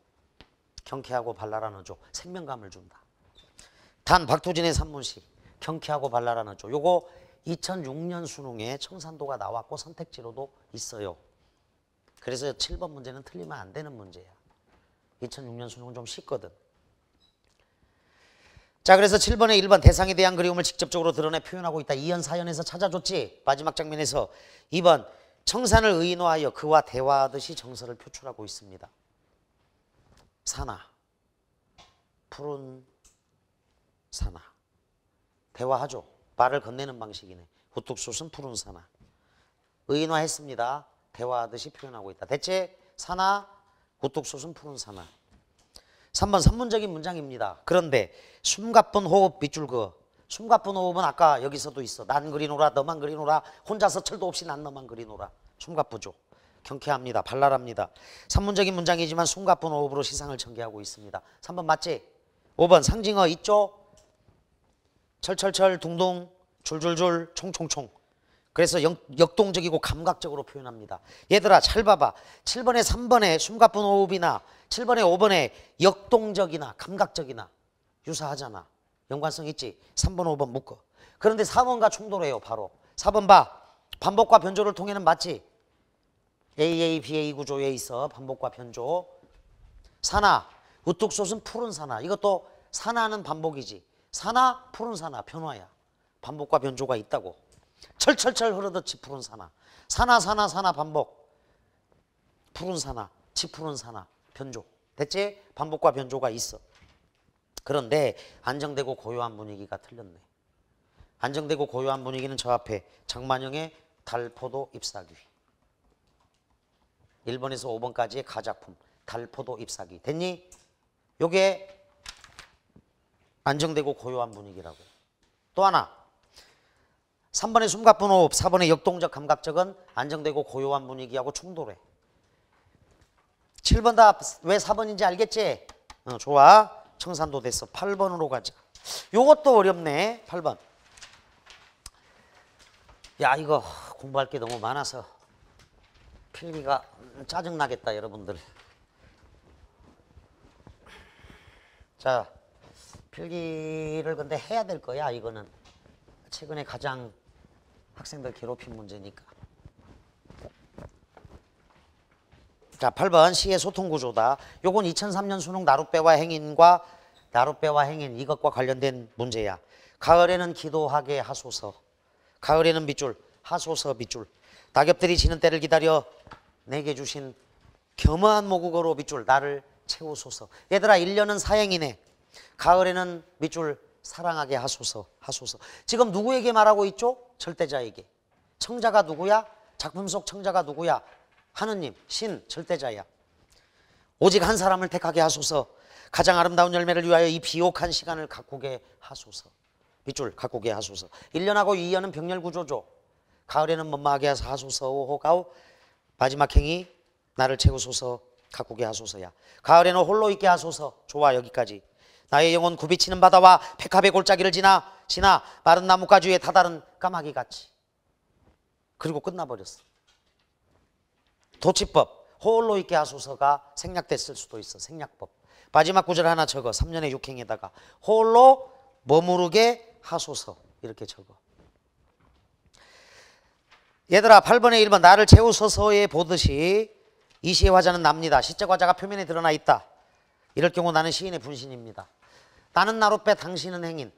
경쾌하고 발랄한 어조. 생명감을 준다. 단 박두진의 산문시. 경쾌하고 발랄한 어조. 요거 2006년 수능에 청산도가 나왔고 선택지로도 있어요. 그래서 7번 문제는 틀리면 안 되는 문제야. 2006년 수능은 좀 쉽거든. 자, 그래서 7번에 1번 대상에 대한 그리움을 직접적으로 드러내 표현하고 있다. 이연사연에서 찾아줬지. 마지막 장면에서 2번 청산을 의인화하여 그와 대화하듯이 정서를 표출하고 있습니다. 사나, 푸른 사나. 대화하죠. 말을 건네는 방식이네. 우뚝 솟은 푸른 사나. 의인화했습니다. 대화하듯이 표현하고 있다. 대체 사나, 우뚝 솟은 푸른 사나. 3번 산문적인 문장입니다. 그런데 숨가쁜 호흡 밑줄 그어. 숨가쁜 호흡은 아까 여기서도 있어. 난 그리노라, 너만 그리노라, 혼자서 철도 없이 난 너만 그리노라. 숨가쁘죠. 경쾌합니다. 발랄합니다. 산문적인 문장이지만 숨가쁜 호흡으로 시상을 전개하고 있습니다. 3번 맞지? 5번 상징어 있죠? 철철철 둥둥 줄줄줄 총총총. 그래서 역동적이고 감각적으로 표현합니다. 얘들아 잘 봐봐. 7번에 3번에 숨가쁜 호흡이나 7번에 5번에 역동적이나 감각적이나 유사하잖아. 연관성 있지? 3번 5번 묶어. 그런데 4번과 충돌해요. 바로 4번 봐. 반복과 변조를 통해는 맞지? AA, BA 구조에 있어. 반복과 변조. 사나, 우뚝 솟은 푸른 사나. 이것도 사나는 반복이지. 사나, 푸른 사나, 변화야. 반복과 변조가 있다고. 철철철 흐르듯이 푸른 사나. 사나, 사나, 사나 반복. 푸른 사나, 치푸른 사나, 변조. 됐지? 반복과 변조가 있어. 그런데 안정되고 고요한 분위기가 틀렸네. 안정되고 고요한 분위기는 저 앞에 장만영의 달포도 잎사귀. 1번에서 5번까지의 가작품 달포도 잎사귀. 됐니? 요게 안정되고 고요한 분위기라고. 또 하나 3번의 숨가쁜 호흡, 4번의 역동적 감각적은 안정되고 고요한 분위기하고 충돌해. 7번 다 왜 4번인지 알겠지? 좋아. 청산도 됐어. 8번으로 가자. 요것도 어렵네. 8번. 야, 이거 공부할 게 너무 많아서 필기가 짜증나겠다 여러분들. 자, 필기를 근데 해야 될 거야. 이거는 최근에 가장 학생들 괴롭힌 문제니까. 자, 8번 시의 소통구조다. 요건 2003년 수능 나룻배와 행인과 나룻배와 행인 이것과 관련된 문제야. 가을에는 기도하게 하소서. 가을에는 밑줄 하소서 밑줄. 낙엽들이 지는 때를 기다려 내게 주신 겸허한 모국어로 밑줄 나를 채우소서. 얘들아 1년은 사행이네. 가을에는 밑줄 사랑하게 하소서. 하소서. 지금 누구에게 말하고 있죠? 절대자에게. 청자가 누구야? 작품 속 청자가 누구야? 하느님, 신, 절대자야. 오직 한 사람을 택하게 하소서. 가장 아름다운 열매를 위하여 이 비옥한 시간을 가꾸게 하소서. 밑줄 가꾸게 하소서. 1년하고 2년은 병렬구조죠. 가을에는 먼마하게 하소서. 오호가오. 마지막 행이 나를 채우소서. 가꾸게 하소서야. 가을에는 홀로 있게 하소서. 좋아. 여기까지. 나의 영혼 굽이치는 바다와 백합의 골짜기를 지나 지나 마른 나뭇가지 위에 다다른 까마귀 같이. 그리고 끝나버렸어. 도치법 홀로 있게 하소서가 생략됐을 수도 있어. 생략법. 마지막 구절 하나 적어. 3년의 육행에다가 홀로 머무르게 하소서 이렇게 적어. 얘들아 8번에 1번 나를 채우소서에 보듯이 이 시의 화자는 납니다. 시적 화자가 표면에 드러나 있다. 이럴 경우 나는 시인의 분신입니다. 나는 나룻배 당신은 행인.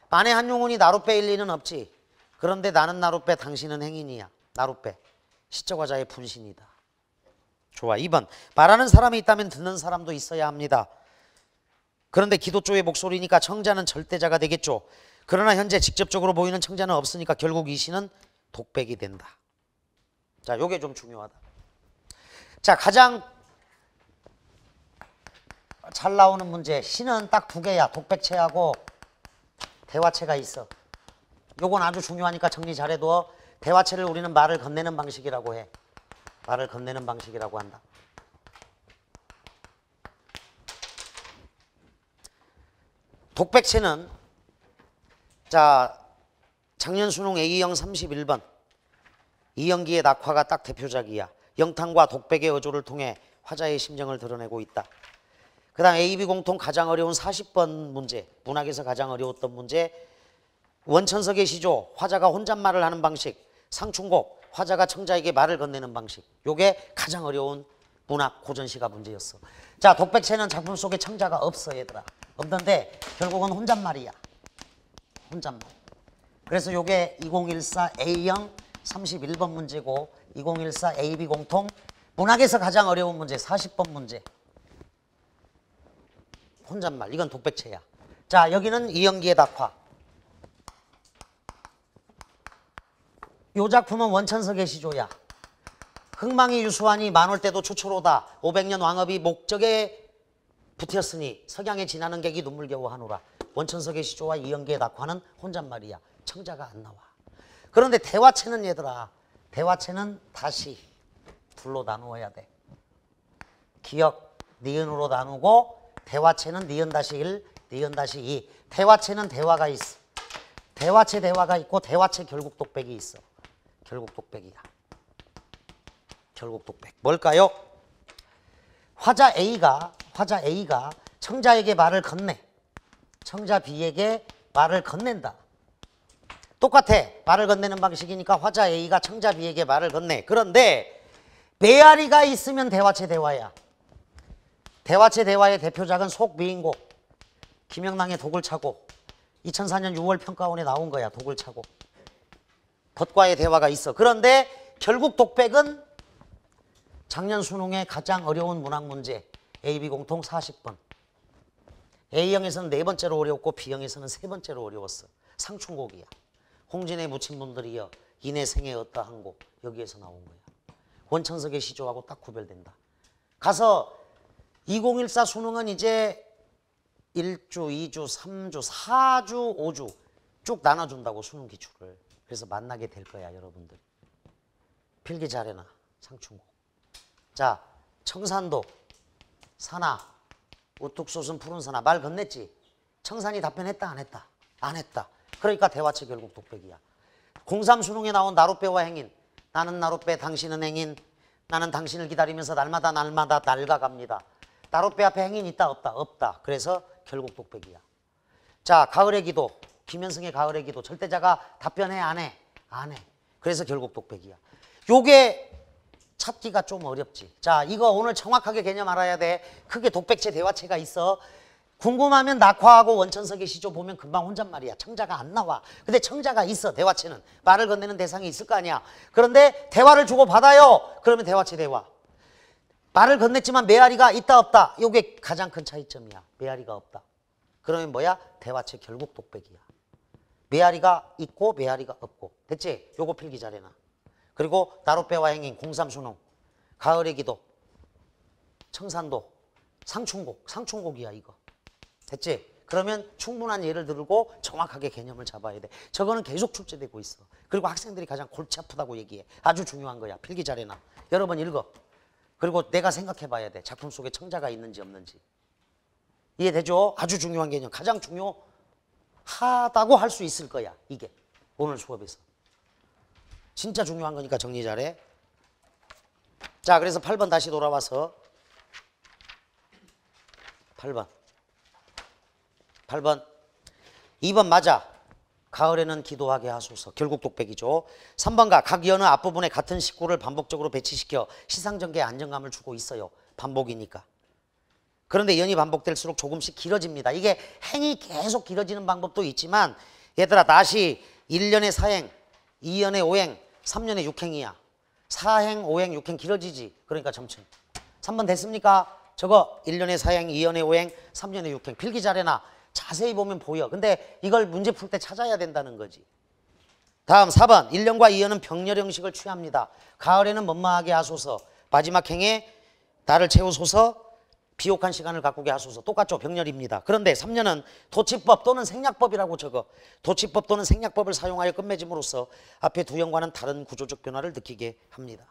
만에 한 용운이 나룻배일 리는 없지. 그런데 나는 나룻배 당신은 행인이야. 나룻배 시적 화자의 분신이다. 좋아. 2번 말하는 사람이 있다면 듣는 사람도 있어야 합니다. 그런데 기도조의 목소리니까 청자는 절대자가 되겠죠. 그러나 현재 직접적으로 보이는 청자는 없으니까 결국 이 시는 독백이 된다. 자, 요게 좀 중요하다. 자, 가장 잘 나오는 문제. 시는 딱 두 개야. 독백체하고 대화체가 있어. 요건 아주 중요하니까 정리 잘해둬. 대화체를 우리는 말을 건네는 방식이라고 해. 말을 건네는 방식이라고 한다. 독백체는 자 작년 수능 A형 31번 이영기의 낙화가 딱 대표작이야. 영탕과 독백의 어조를 통해 화자의 심정을 드러내고 있다. 그 다음 AB 공통 가장 어려운 40번 문제, 문학에서 가장 어려웠던 문제. 원천석의 시조, 화자가 혼잣말을 하는 방식. 상충곡, 화자가 청자에게 말을 건네는 방식. 요게 가장 어려운 문학 고전시가 문제였어. 자, 독백체는 작품 속에 청자가 없어 얘들아. 없는데 결국은 혼잣말이야. 혼잣말. 그래서 요게 2014 A형 31번 문제고 2014 AB 공통 문학에서 가장 어려운 문제 40번 문제. 혼잣말. 이건 독백체야. 자, 여기는 이영기의 낙화. 요 작품은 원천석의 시조야. 흥망이 유수하니 만올 때도 초초로다. 500년 왕업이 목적에 붙였으니 석양에 지나는 객이 눈물겨워하노라. 원천석의 시조와 이영기의 낙화는 혼잣말이야. 청자가 안 나와. 그런데 대화체는 얘들아. 대화체는 다시 둘로 나누어야 돼. 기역, 니은으로 나누고 대화체는 니은-1, 니은-2. 대화체는 대화가 있어. 대화체 대화가 있고 대화체 결국 독백이 있어. 결국 독백이야. 결국 독백. 뭘까요? 화자 A가 청자에게 말을 건네. 청자 B에게 말을 건넨다. 똑같아. 말을 건네는 방식이니까 화자 A가 청자 B에게 말을 건네. 그런데 메아리가 있으면 대화체 대화야. 대화체 대화의 대표작은 속미인곡. 김영랑의 독을 차고 2004년 6월 평가원에 나온 거야. 독을 차고. 벗과의 대화가 있어. 그런데 결국 독백은 작년 수능의 가장 어려운 문학 문제 AB 공통 40번. A형에서는 네 번째로 어려웠고 B형에서는 세 번째로 어려웠어. 상충곡이야. 홍진의 묻힌분들이여 이내 생에 어떠한 곡. 여기에서 나온 거야. 원천석의 시조하고 딱 구별된다. 가서 2014 수능은 이제 1주, 2주, 3주, 4주, 5주 쭉 나눠준다고 수능 기출을. 그래서 만나게 될 거야 여러분들. 필기 잘해놔. 상충곡. 자, 청산도, 산하, 우뚝 솟은 푸른 산하. 말 건넸지? 청산이 답변했다 안 했다? 안 했다. 그러니까 대화체 결국 독백이야. 03 수능에 나온 나룻배와 행인. 나는 나룻배 당신은 행인. 나는 당신을 기다리면서 날마다 낡아갑니다. 나룻배 앞에 행인 있다 없다? 없다. 그래서 결국 독백이야. 자, 가을의 기도. 김현승의 가을의 기도. 절대자가 답변해 안 해? 안 해. 그래서 결국 독백이야. 요게 찾기가 좀 어렵지. 자, 이거 오늘 정확하게 개념 알아야 돼. 크게 독백체 대화체가 있어. 궁금하면 낙화하고 원천석의 시조 보면 금방 혼잣말이야. 청자가 안 나와. 근데 청자가 있어. 대화체는. 말을 건네는 대상이 있을 거 아니야. 그런데 대화를 주고 받아요. 그러면 대화체 대화. 말을 건넸지만 메아리가 있다 없다. 이게 가장 큰 차이점이야. 메아리가 없다. 그러면 뭐야? 대화체 결국 독백이야. 메아리가 있고 메아리가 없고. 됐지? 요거 필기 잘해놔. 그리고 나룻배와 행인, 03 수능, 가을의 기도, 청산도, 상충곡. 상충곡이야 이거. 됐지? 그러면 충분한 예를 들고 정확하게 개념을 잡아야 돼. 저거는 계속 출제되고 있어. 그리고 학생들이 가장 골치 아프다고 얘기해. 아주 중요한 거야. 필기 잘해놔. 여러 번 읽어. 그리고 내가 생각해 봐야 돼. 작품 속에 청자가 있는지 없는지. 이해되죠? 아주 중요한 개념. 가장 중요한 하다고 할 수 있을 거야. 이게 오늘 수업에서. 진짜 중요한 거니까 정리 잘해. 자, 그래서 8번 다시 돌아와서 8번 2번 맞아. 가을에는 기도하게 하소서. 결국 독백이죠. 3번가 각 연의 앞부분에 같은 식구를 반복적으로 배치시켜 시상전개에 안정감을 주고 있어요. 반복이니까. 그런데 연이 반복될수록 조금씩 길어집니다. 이게 행이 계속 길어지는 방법도 있지만 얘들아 다시 1년의 4행, 2년의 5행, 3년의 6행이야. 4행, 5행, 6행 길어지지. 그러니까 점층. 3번 됐습니까? 저거 1년의 4행, 2년의 5행, 3년의 6행. 필기 잘해놔. 자세히 보면 보여. 근데 이걸 문제 풀 때 찾아야 된다는 거지. 다음 4번 1년과 2년은 병렬 형식을 취합니다. 가을에는 뭐뭐하게 하소서. 마지막 행에 나를 채우소서. 비옥한 시간을 가꾸게 하소서. 똑같죠. 병렬입니다. 그런데 3년은 도치법 또는 생략법이라고 적어. 도치법 또는 생략법을 사용하여 끝맺음으로써 앞에 두 형과는 다른 구조적 변화를 느끼게 합니다.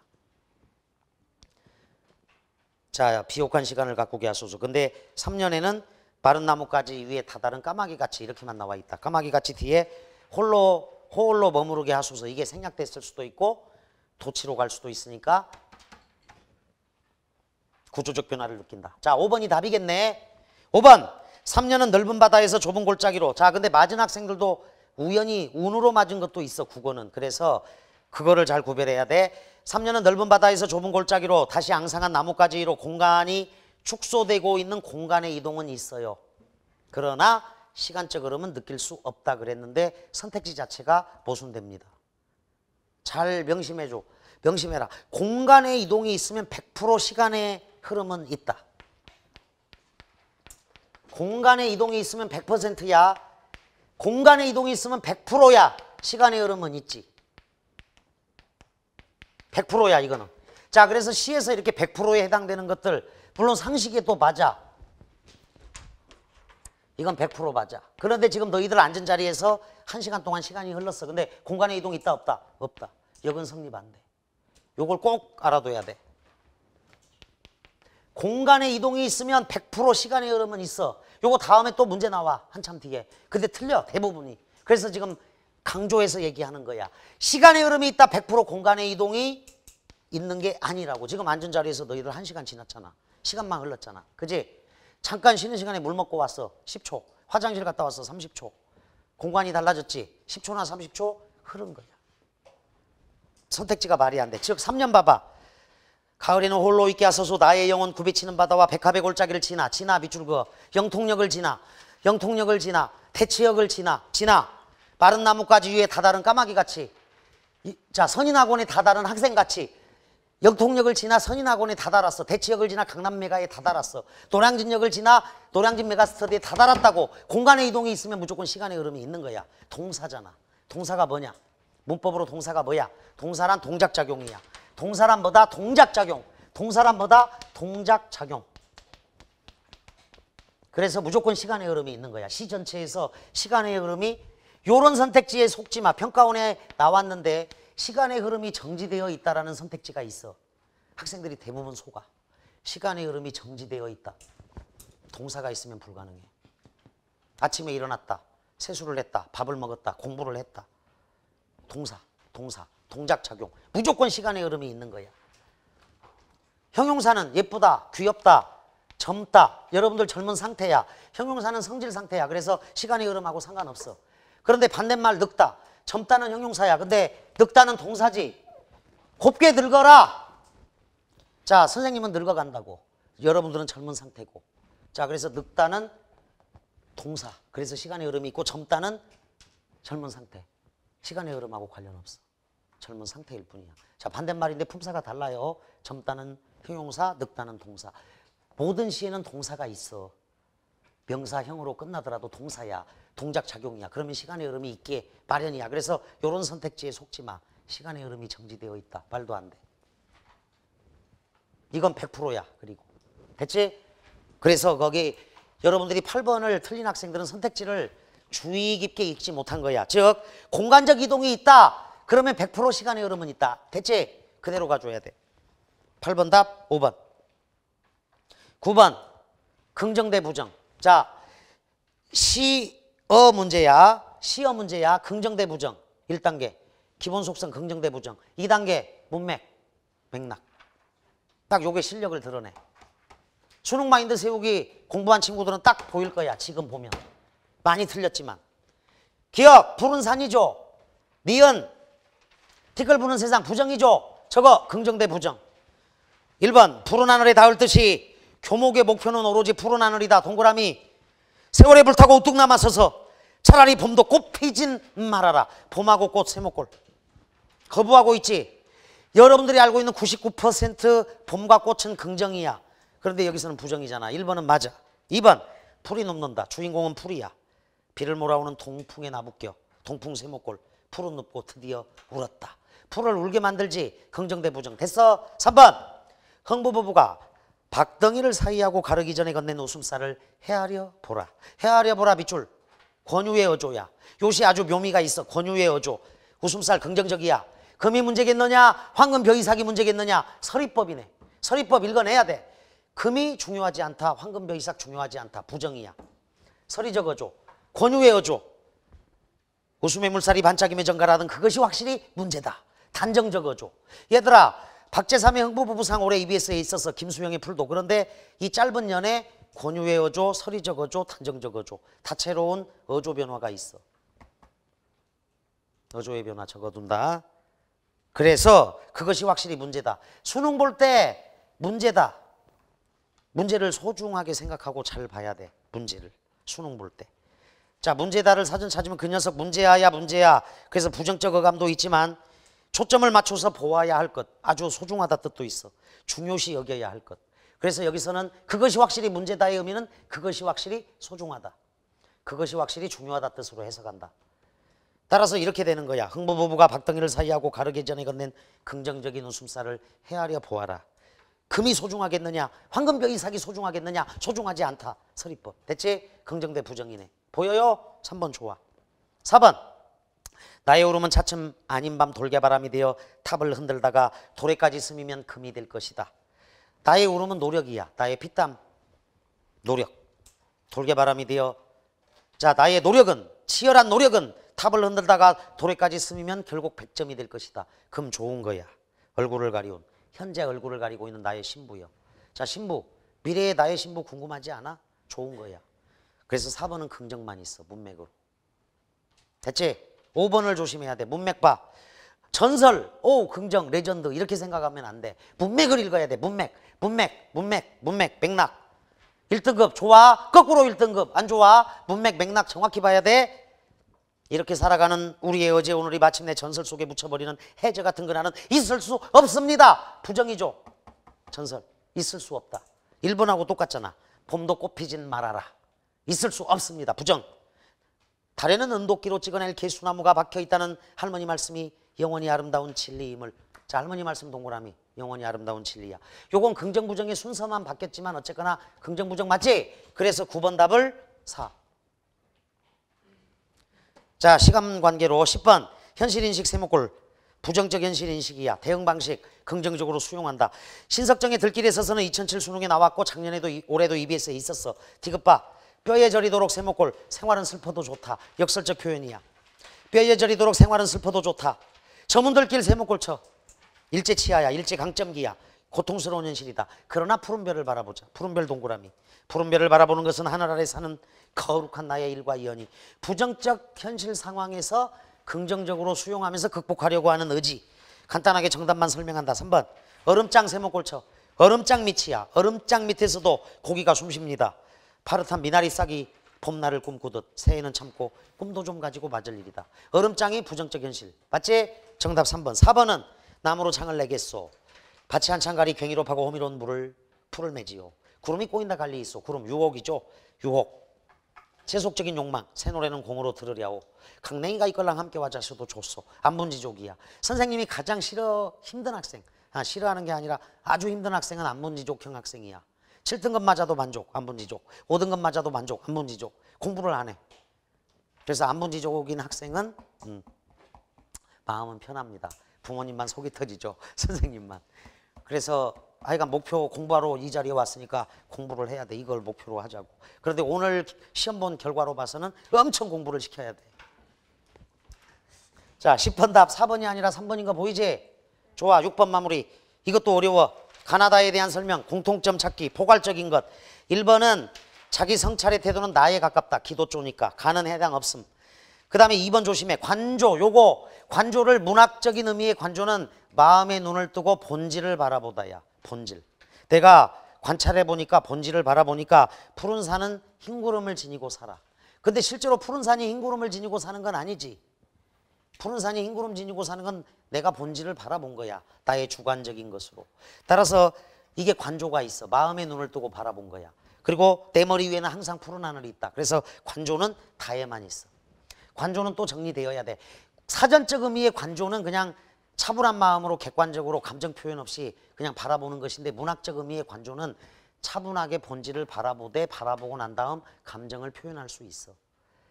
자, 비옥한 시간을 가꾸게 하소서. 근데 3년에는 마른 나뭇가지 위에 다다른 까마귀같이 이렇게만 나와 있다. 까마귀같이 뒤에 호홀로 머무르게 하소서. 이게 생략됐을 수도 있고 도치로 갈 수도 있으니까 구조적 변화를 느낀다. 자, 5번이 답이겠네. 5번 3년은 넓은 바다에서 좁은 골짜기로. 자, 근데 맞은 학생들도 우연히 운으로 맞은 것도 있어. 국어는. 그래서 그거를 잘 구별해야 돼. 3년은 넓은 바다에서 좁은 골짜기로 다시 앙상한 나뭇가지로 공간이 축소되고 있는 공간의 이동은 있어요. 그러나 시간적 흐름은 느낄 수 없다 그랬는데 선택지 자체가 모순됩니다. 잘 명심해줘. 명심해라. 공간의 이동이 있으면 100% 시간의 흐름은 있다. 공간의 이동이 있으면 100%야. 공간의 이동이 있으면 100%야. 시간의 흐름은 있지. 100%야 이거는. 자, 그래서 시에서 이렇게 100%에 해당되는 것들 물론 상식에 또 맞아. 이건 100% 맞아. 그런데 지금 너희들 앉은 자리에서 1시간 동안 시간이 흘렀어. 근데 공간의 이동이 있다 없다? 없다. 여건 성립 안 돼. 요걸 꼭 알아둬야 돼. 공간의 이동이 있으면 100% 시간의 흐름은 있어. 요거 다음에 또 문제 나와. 한참 뒤에. 근데 틀려. 대부분이. 그래서 지금 강조해서 얘기하는 거야. 시간의 흐름이 있다. 100% 공간의 이동이 있는 게 아니라고. 지금 앉은 자리에서 너희들 1시간 지났잖아. 시간만 흘렀잖아. 그지? 잠깐 쉬는 시간에 물 먹고 왔어. 10초. 화장실 갔다 왔어. 30초. 공간이 달라졌지? 10초나 30초 흐른 거야. 선택지가 말이 안 돼. 즉 3년 봐봐. 가을에는 홀로 있게 하소서. 나의 영혼 굽이치는 바다와 백합의 골짜기를 지나 밑줄 그어. 영통역을 지나 대치역을 지나 마른 나뭇가지 위에 다다른 까마귀같이. 자, 선인학원에 다다른 학생같이 영통역을 지나 선인학원에 다다랐어. 대치역을 지나 강남메가에 다다랐어. 노량진역을 지나 노량진 메가스터디에 다다랐다고. 공간의 이동이 있으면 무조건 시간의 흐름이 있는 거야. 동사잖아. 동사가 뭐냐? 문법으로 동사가 뭐야? 동사란 동작작용이야. 동사란 뭐다? 동작작용. 동사란 뭐다? 동작작용. 그래서 무조건 시간의 흐름이 있는 거야. 시 전체에서 시간의 흐름이. 요런 선택지에 속지 마. 평가원에 나왔는데 시간의 흐름이 정지되어 있다라는 선택지가 있어. 학생들이 대부분 속아. 시간의 흐름이 정지되어 있다. 동사가 있으면 불가능해. 아침에 일어났다. 세수를 했다. 밥을 먹었다. 공부를 했다. 동사, 동작작용. 무조건 시간의 흐름이 있는 거야. 형용사는 예쁘다, 귀엽다, 젊다. 여러분들 젊은 상태야. 형용사는 성질 상태야. 그래서 시간의 흐름하고 상관없어. 그런데 반대말 늙다. 젊다는 형용사야. 근데 늙다는 동사지. 곱게 늙어라. 자, 선생님은 늙어간다고. 여러분들은 젊은 상태고. 자, 그래서 늙다는 동사. 그래서 시간의 흐름이 있고 젊다는 젊은 상태. 시간의 흐름하고 관련 없어. 젊은 상태일 뿐이야. 자, 반대말인데 품사가 달라요. 젊다는 형용사, 늙다는 동사. 모든 시에는 동사가 있어. 명사형으로 끝나더라도 동사야. 동작작용이야. 그러면 시간의 흐름이 있게 마련이야. 그래서 이런 선택지에 속지 마. 시간의 흐름이 정지되어 있다. 말도 안 돼. 이건 100%야. 그리고 됐지? 그래서 거기 여러분들이 8번을 틀린 학생들은 선택지를 주의 깊게 읽지 못한 거야. 즉 공간적 이동이 있다. 그러면 100% 시간의 흐름은 있다. 됐지? 그대로 가줘야 돼. 8번 답 5번. 9번 긍정 대 부정. 자, 시 문제야. 시어 문제야. 긍정 대 부정. 1단계. 기본 속성 긍정 대 부정. 2단계. 문맥. 맥락. 딱 요게 실력을 드러내. 수능 마인드 세우기 공부한 친구들은 딱 보일 거야. 지금 보면. 많이 틀렸지만. 기억. 푸른 산이죠. 니은. 티끌 부는 세상 부정이죠. 저거 긍정 대 부정. 1번 푸른 하늘에 닿을 듯이 교목의 목표는 오로지 푸른 하늘이다. 동그라미. 세월에 불타고 우뚝 남아서서 차라리 봄도 꽃 피진 말아라. 봄하고 꽃 세목골. 거부하고 있지. 여러분들이 알고 있는 99% 봄과 꽃은 긍정이야. 그런데 여기서는 부정이잖아. 1번은 맞아. 2번 풀이 눕는다. 주인공은 풀이야. 비를 몰아오는 동풍에 나붙겨. 동풍 세목골. 풀은 눕고 드디어 울었다. 풀을 울게 만들지. 긍정 대 부정. 됐어. 3번 흥부부부가 박덩이를 사이하고 가르기 전에 건넨 웃음살을 헤아려 보라. 헤아려 보라 밑줄. 권유의 어조야. 요시 아주 묘미가 있어. 권유의 어조. 웃음살 긍정적이야. 금이 문제겠느냐? 황금 벼이삭이 문제겠느냐? 서리법이네. 서리법 읽어내야 돼. 금이 중요하지 않다. 황금 벼이삭 중요하지 않다. 부정이야. 서리적 어조. 권유의 어조. 웃음의 물살이 반짝임의 정가라든 그것이 확실히 문제다. 단정적 어조. 얘들아 박제3의 흥부부부상 올해 EBS에 있어서 김수영의 풀도. 그런데 이 짧은 년에 권유의 어조, 서리적 어조, 단정적 어조. 다채로운 어조 변화가 있어. 어조의 변화 적어둔다. 그래서 그것이 확실히 문제다. 수능 볼 때 문제다. 문제를 소중하게 생각하고 잘 봐야 돼. 문제를. 수능 볼 때. 자, 문제다를 사전 찾으면 그 녀석 문제야야 문제야. 그래서 부정적 어감도 있지만 초점을 맞춰서 보아야 할 것. 아주 소중하다 뜻도 있어. 중요시 여겨야 할 것. 그래서 여기서는 그것이 확실히 문제다의 의미는 그것이 확실히 소중하다. 그것이 확실히 중요하다 뜻으로 해석한다. 따라서 이렇게 되는 거야. 흥부부부가 박덩이를 사이하고 가르기 전에 건넨 긍정적인 웃음살을 헤아려 보아라. 금이 소중하겠느냐? 황금벼이삭이 소중하겠느냐? 소중하지 않다. 서리법. 됐지? 긍정 대 부정이네. 보여요? 3번 좋아. 4번 나의 울음은 차츰 아닌 밤 돌개바람이 되어 탑을 흔들다가 도래까지 스미면 금이 될 것이다. 나의 울음은 노력이야. 나의 피땀 노력. 돌개바람이 되어 자 나의 노력은 치열한 노력은 탑을 흔들다가 도래까지 스미면 결국 100점이 될 것이다. 금 좋은 거야. 얼굴을 가리운 현재 얼굴을 가리고 있는 나의 신부요. 자 신부 미래의 나의 신부 궁금하지 않아? 좋은 거야. 그래서 4번은 긍정만 있어. 문맥으로. 됐지? 5번을 조심해야 돼. 문맥 봐. 전설, 오 긍정, 레전드 이렇게 생각하면 안 돼. 문맥을 읽어야 돼. 문맥, 맥락. 1등급 좋아? 거꾸로 1등급 안 좋아? 문맥, 맥락 정확히 봐야 돼. 이렇게 살아가는 우리의 어제 오늘이 마침내 전설 속에 묻혀버리는 해저 같은 그날은 있을 수 없습니다. 부정이죠. 전설 있을 수 없다. 1번하고 똑같잖아. 봄도 꽃피진 말아라. 있을 수 없습니다. 부정. 달에는 은도끼로 찍어낼 개수나무가 박혀있다는 할머니 말씀이 영원히 아름다운 진리임을. 자 할머니 말씀 동그라미. 영원히 아름다운 진리야. 요건 긍정부정의 순서만 바뀌었지만 어쨌거나 긍정부정 맞지? 그래서 9번 답을 4. 자 시간관계로 10번 현실인식 세목골. 부정적 현실인식이야. 대응방식 긍정적으로 수용한다. 신석정의 들길에 서서는 2007 수능에 나왔고 작년에도 올해도 EBS에 있었어. 디귿봐. 뼈에 저리도록 세목골. 생활은 슬퍼도 좋다. 역설적 표현이야. 뼈에 저리도록 생활은 슬퍼도 좋다. 저문들길 세목골 쳐. 일제치하야. 일제강점기야. 고통스러운 현실이다. 그러나 푸른별을 바라보자. 푸른별 동그라미. 푸른별을 바라보는 것은 하늘 아래 사는 거룩한 나의 일과 이연이. 부정적 현실 상황에서 긍정적으로 수용하면서 극복하려고 하는 의지. 간단하게 정답만 설명한다. 3번 얼음장 세목골 쳐. 얼음장 밑이야. 얼음장 밑에서도 고기가 숨쉽니다. 파릇한 미나리 싹이 봄날을 꿈꾸듯 새해는 참고 꿈도 좀 가지고 맞을 일이다. 얼음장이 부정적 현실. 맞지? 정답 3번. 4번은 나무로 창을 내겠소. 밭이 한창 가리 괭이로 파고 호미로운 풀을 매지요. 구름이 꼬인다 갈리 있어. 구름 유혹이죠. 유혹. 세속적인 욕망. 새 노래는 공으로 들으랴오. 강냉이가 이걸랑 함께 와자셔도 좋소. 안분지족이야. 선생님이 가장 힘든 학생. 싫어하는 게 아니라 아주 힘든 학생은 안분지족형 학생이야. 7등급 맞아도 만족, 안분지족. 5등급 맞아도 만족, 안분지족. 공부를 안 해. 그래서 안분지족인 학생은 마음은 편합니다. 부모님만 속이 터지죠. 선생님만. 그래서 하여간 목표 공부하러 이 자리에 왔으니까 공부를 해야 돼. 이걸 목표로 하자고. 그런데 오늘 시험 본 결과로 봐서는 엄청 공부를 시켜야 돼. 자, 10번 답 4번이 아니라 3번인 거 보이지? 좋아. 6번 마무리. 이것도 어려워. 가나다에 대한 설명, 공통점 찾기, 포괄적인 것. 1번은 자기 성찰의 태도는 나에 가깝다. 기도 쪼니까. 가는 해당 없음. 그 다음에 2번 조심해. 관조. 요거 관조를 문학적인 의미의 관조는 마음의 눈을 뜨고 본질을 바라보다야. 본질. 내가 관찰해 보니까 본질을 바라보니까 푸른 산은 흰 구름을 지니고 살아. 근데 실제로 푸른 산이 흰 구름을 지니고 사는 건 아니지. 푸른 산이 흰 구름 지니고 사는 건 내가 본질을 바라본 거야. 나의 주관적인 것으로. 따라서 이게 관조가 있어. 마음의 눈을 뜨고 바라본 거야. 그리고 내 머리 위에는 항상 푸른 하늘이 있다. 그래서 관조는 다에만 있어. 관조는 또 정리되어야 돼. 사전적 의미의 관조는 그냥 차분한 마음으로 객관적으로 감정 표현 없이 그냥 바라보는 것인데, 문학적 의미의 관조는 차분하게 본질을 바라보되 바라보고 난 다음 감정을 표현할 수 있어.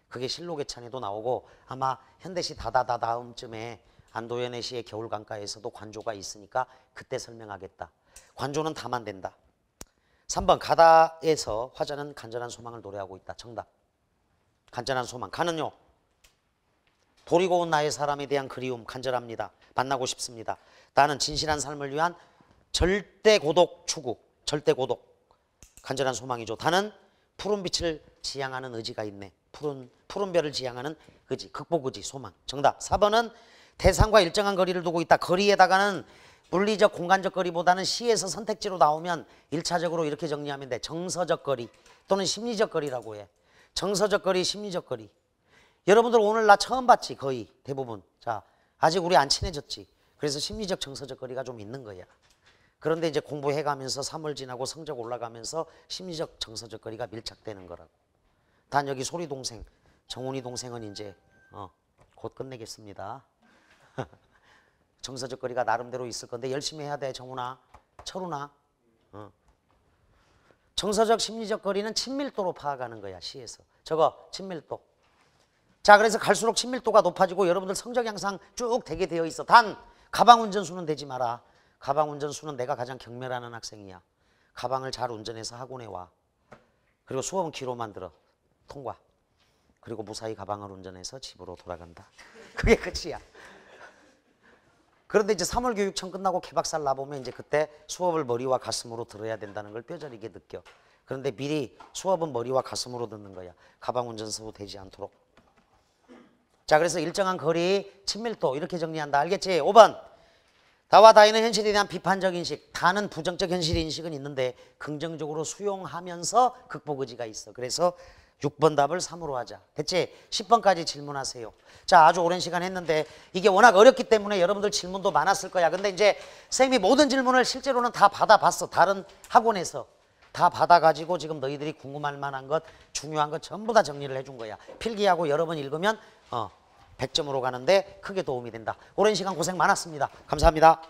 그게 실록의 찬에도 나오고 아마 현대시 다다다 다음쯤에 안도연의 시의 겨울강가에서도 관조가 있으니까 그때 설명하겠다. 관조는 다만 된다. 3번 가다에서 화자는 간절한 소망을 노래하고 있다. 정답. 간절한 소망. 가는요. 버리고 온 나의 사람에 대한 그리움, 간절합니다. 만나고 싶습니다. 나는 진실한 삶을 위한 절대 고독 추구, 절대 고독. 간절한 소망이죠. 다는 푸른 빛을 지향하는 의지가 있네. 푸른 별을 지향하는 의지, 극복 의지, 소망. 정답. 4번은 대상과 일정한 거리를 두고 있다. 거리에다가는 물리적, 공간적 거리보다는 시에서 선택지로 나오면 1차적으로 이렇게 정리하면 돼. 정서적 거리 또는 심리적 거리라고 해. 정서적 거리, 심리적 거리. 여러분들 오늘 나 처음 봤지? 거의 대부분. 자, 아직 우리 안 친해졌지? 그래서 심리적, 정서적 거리가 좀 있는 거야. 그런데 이제 공부해가면서 3월 지나고 성적 올라가면서 심리적, 정서적 거리가 밀착되는 거라고. 단 여기 소리 동생, 정훈이 동생은 이제 곧 끝내겠습니다. 정서적 거리가 나름대로 있을 건데 열심히 해야 돼. 정훈아, 철훈아. 정서적, 심리적 거리는 친밀도로 파악하는 거야. 시에서. 저거 친밀도. 자, 그래서 갈수록 친밀도가 높아지고 여러분들 성적이 항상 쭉 되게 되어 있어. 단 가방 운전수는 되지 마라. 가방 운전수는 내가 가장 경멸하는 학생이야. 가방을 잘 운전해서 학원에 와. 그리고 수업은 기로만 들어. 통과. 그리고 무사히 가방을 운전해서 집으로 돌아간다. 그게 끝이야. 그런데 이제 3월 교육청 끝나고 개박살 나보면 이제 그때 수업을 머리와 가슴으로 들어야 된다는 걸 뼈저리게 느껴. 그런데 미리 수업은 머리와 가슴으로 듣는 거야. 가방 운전수 되지 않도록. 자, 그래서 일정한 거리, 친밀도 이렇게 정리한다. 알겠지? 5번. 다와 다이는 현실에 대한 비판적 인식. 다는 부정적 현실 인식은 있는데 긍정적으로 수용하면서 극복 의지가 있어. 그래서 6번 답을 3으로 하자. 됐지? 10번까지 질문하세요. 자, 아주 오랜 시간 했는데 이게 워낙 어렵기 때문에 여러분들 질문도 많았을 거야. 근데 이제 쌤이 모든 질문을 실제로는 다 받아봤어. 다른 학원에서. 다 받아가지고 지금 너희들이 궁금할 만한 것, 중요한 것 전부 다 정리를 해준 거야. 필기하고 여러 번 읽으면 100점으로 가는데 크게 도움이 된다. 오랜 시간 고생 많았습니다. 감사합니다.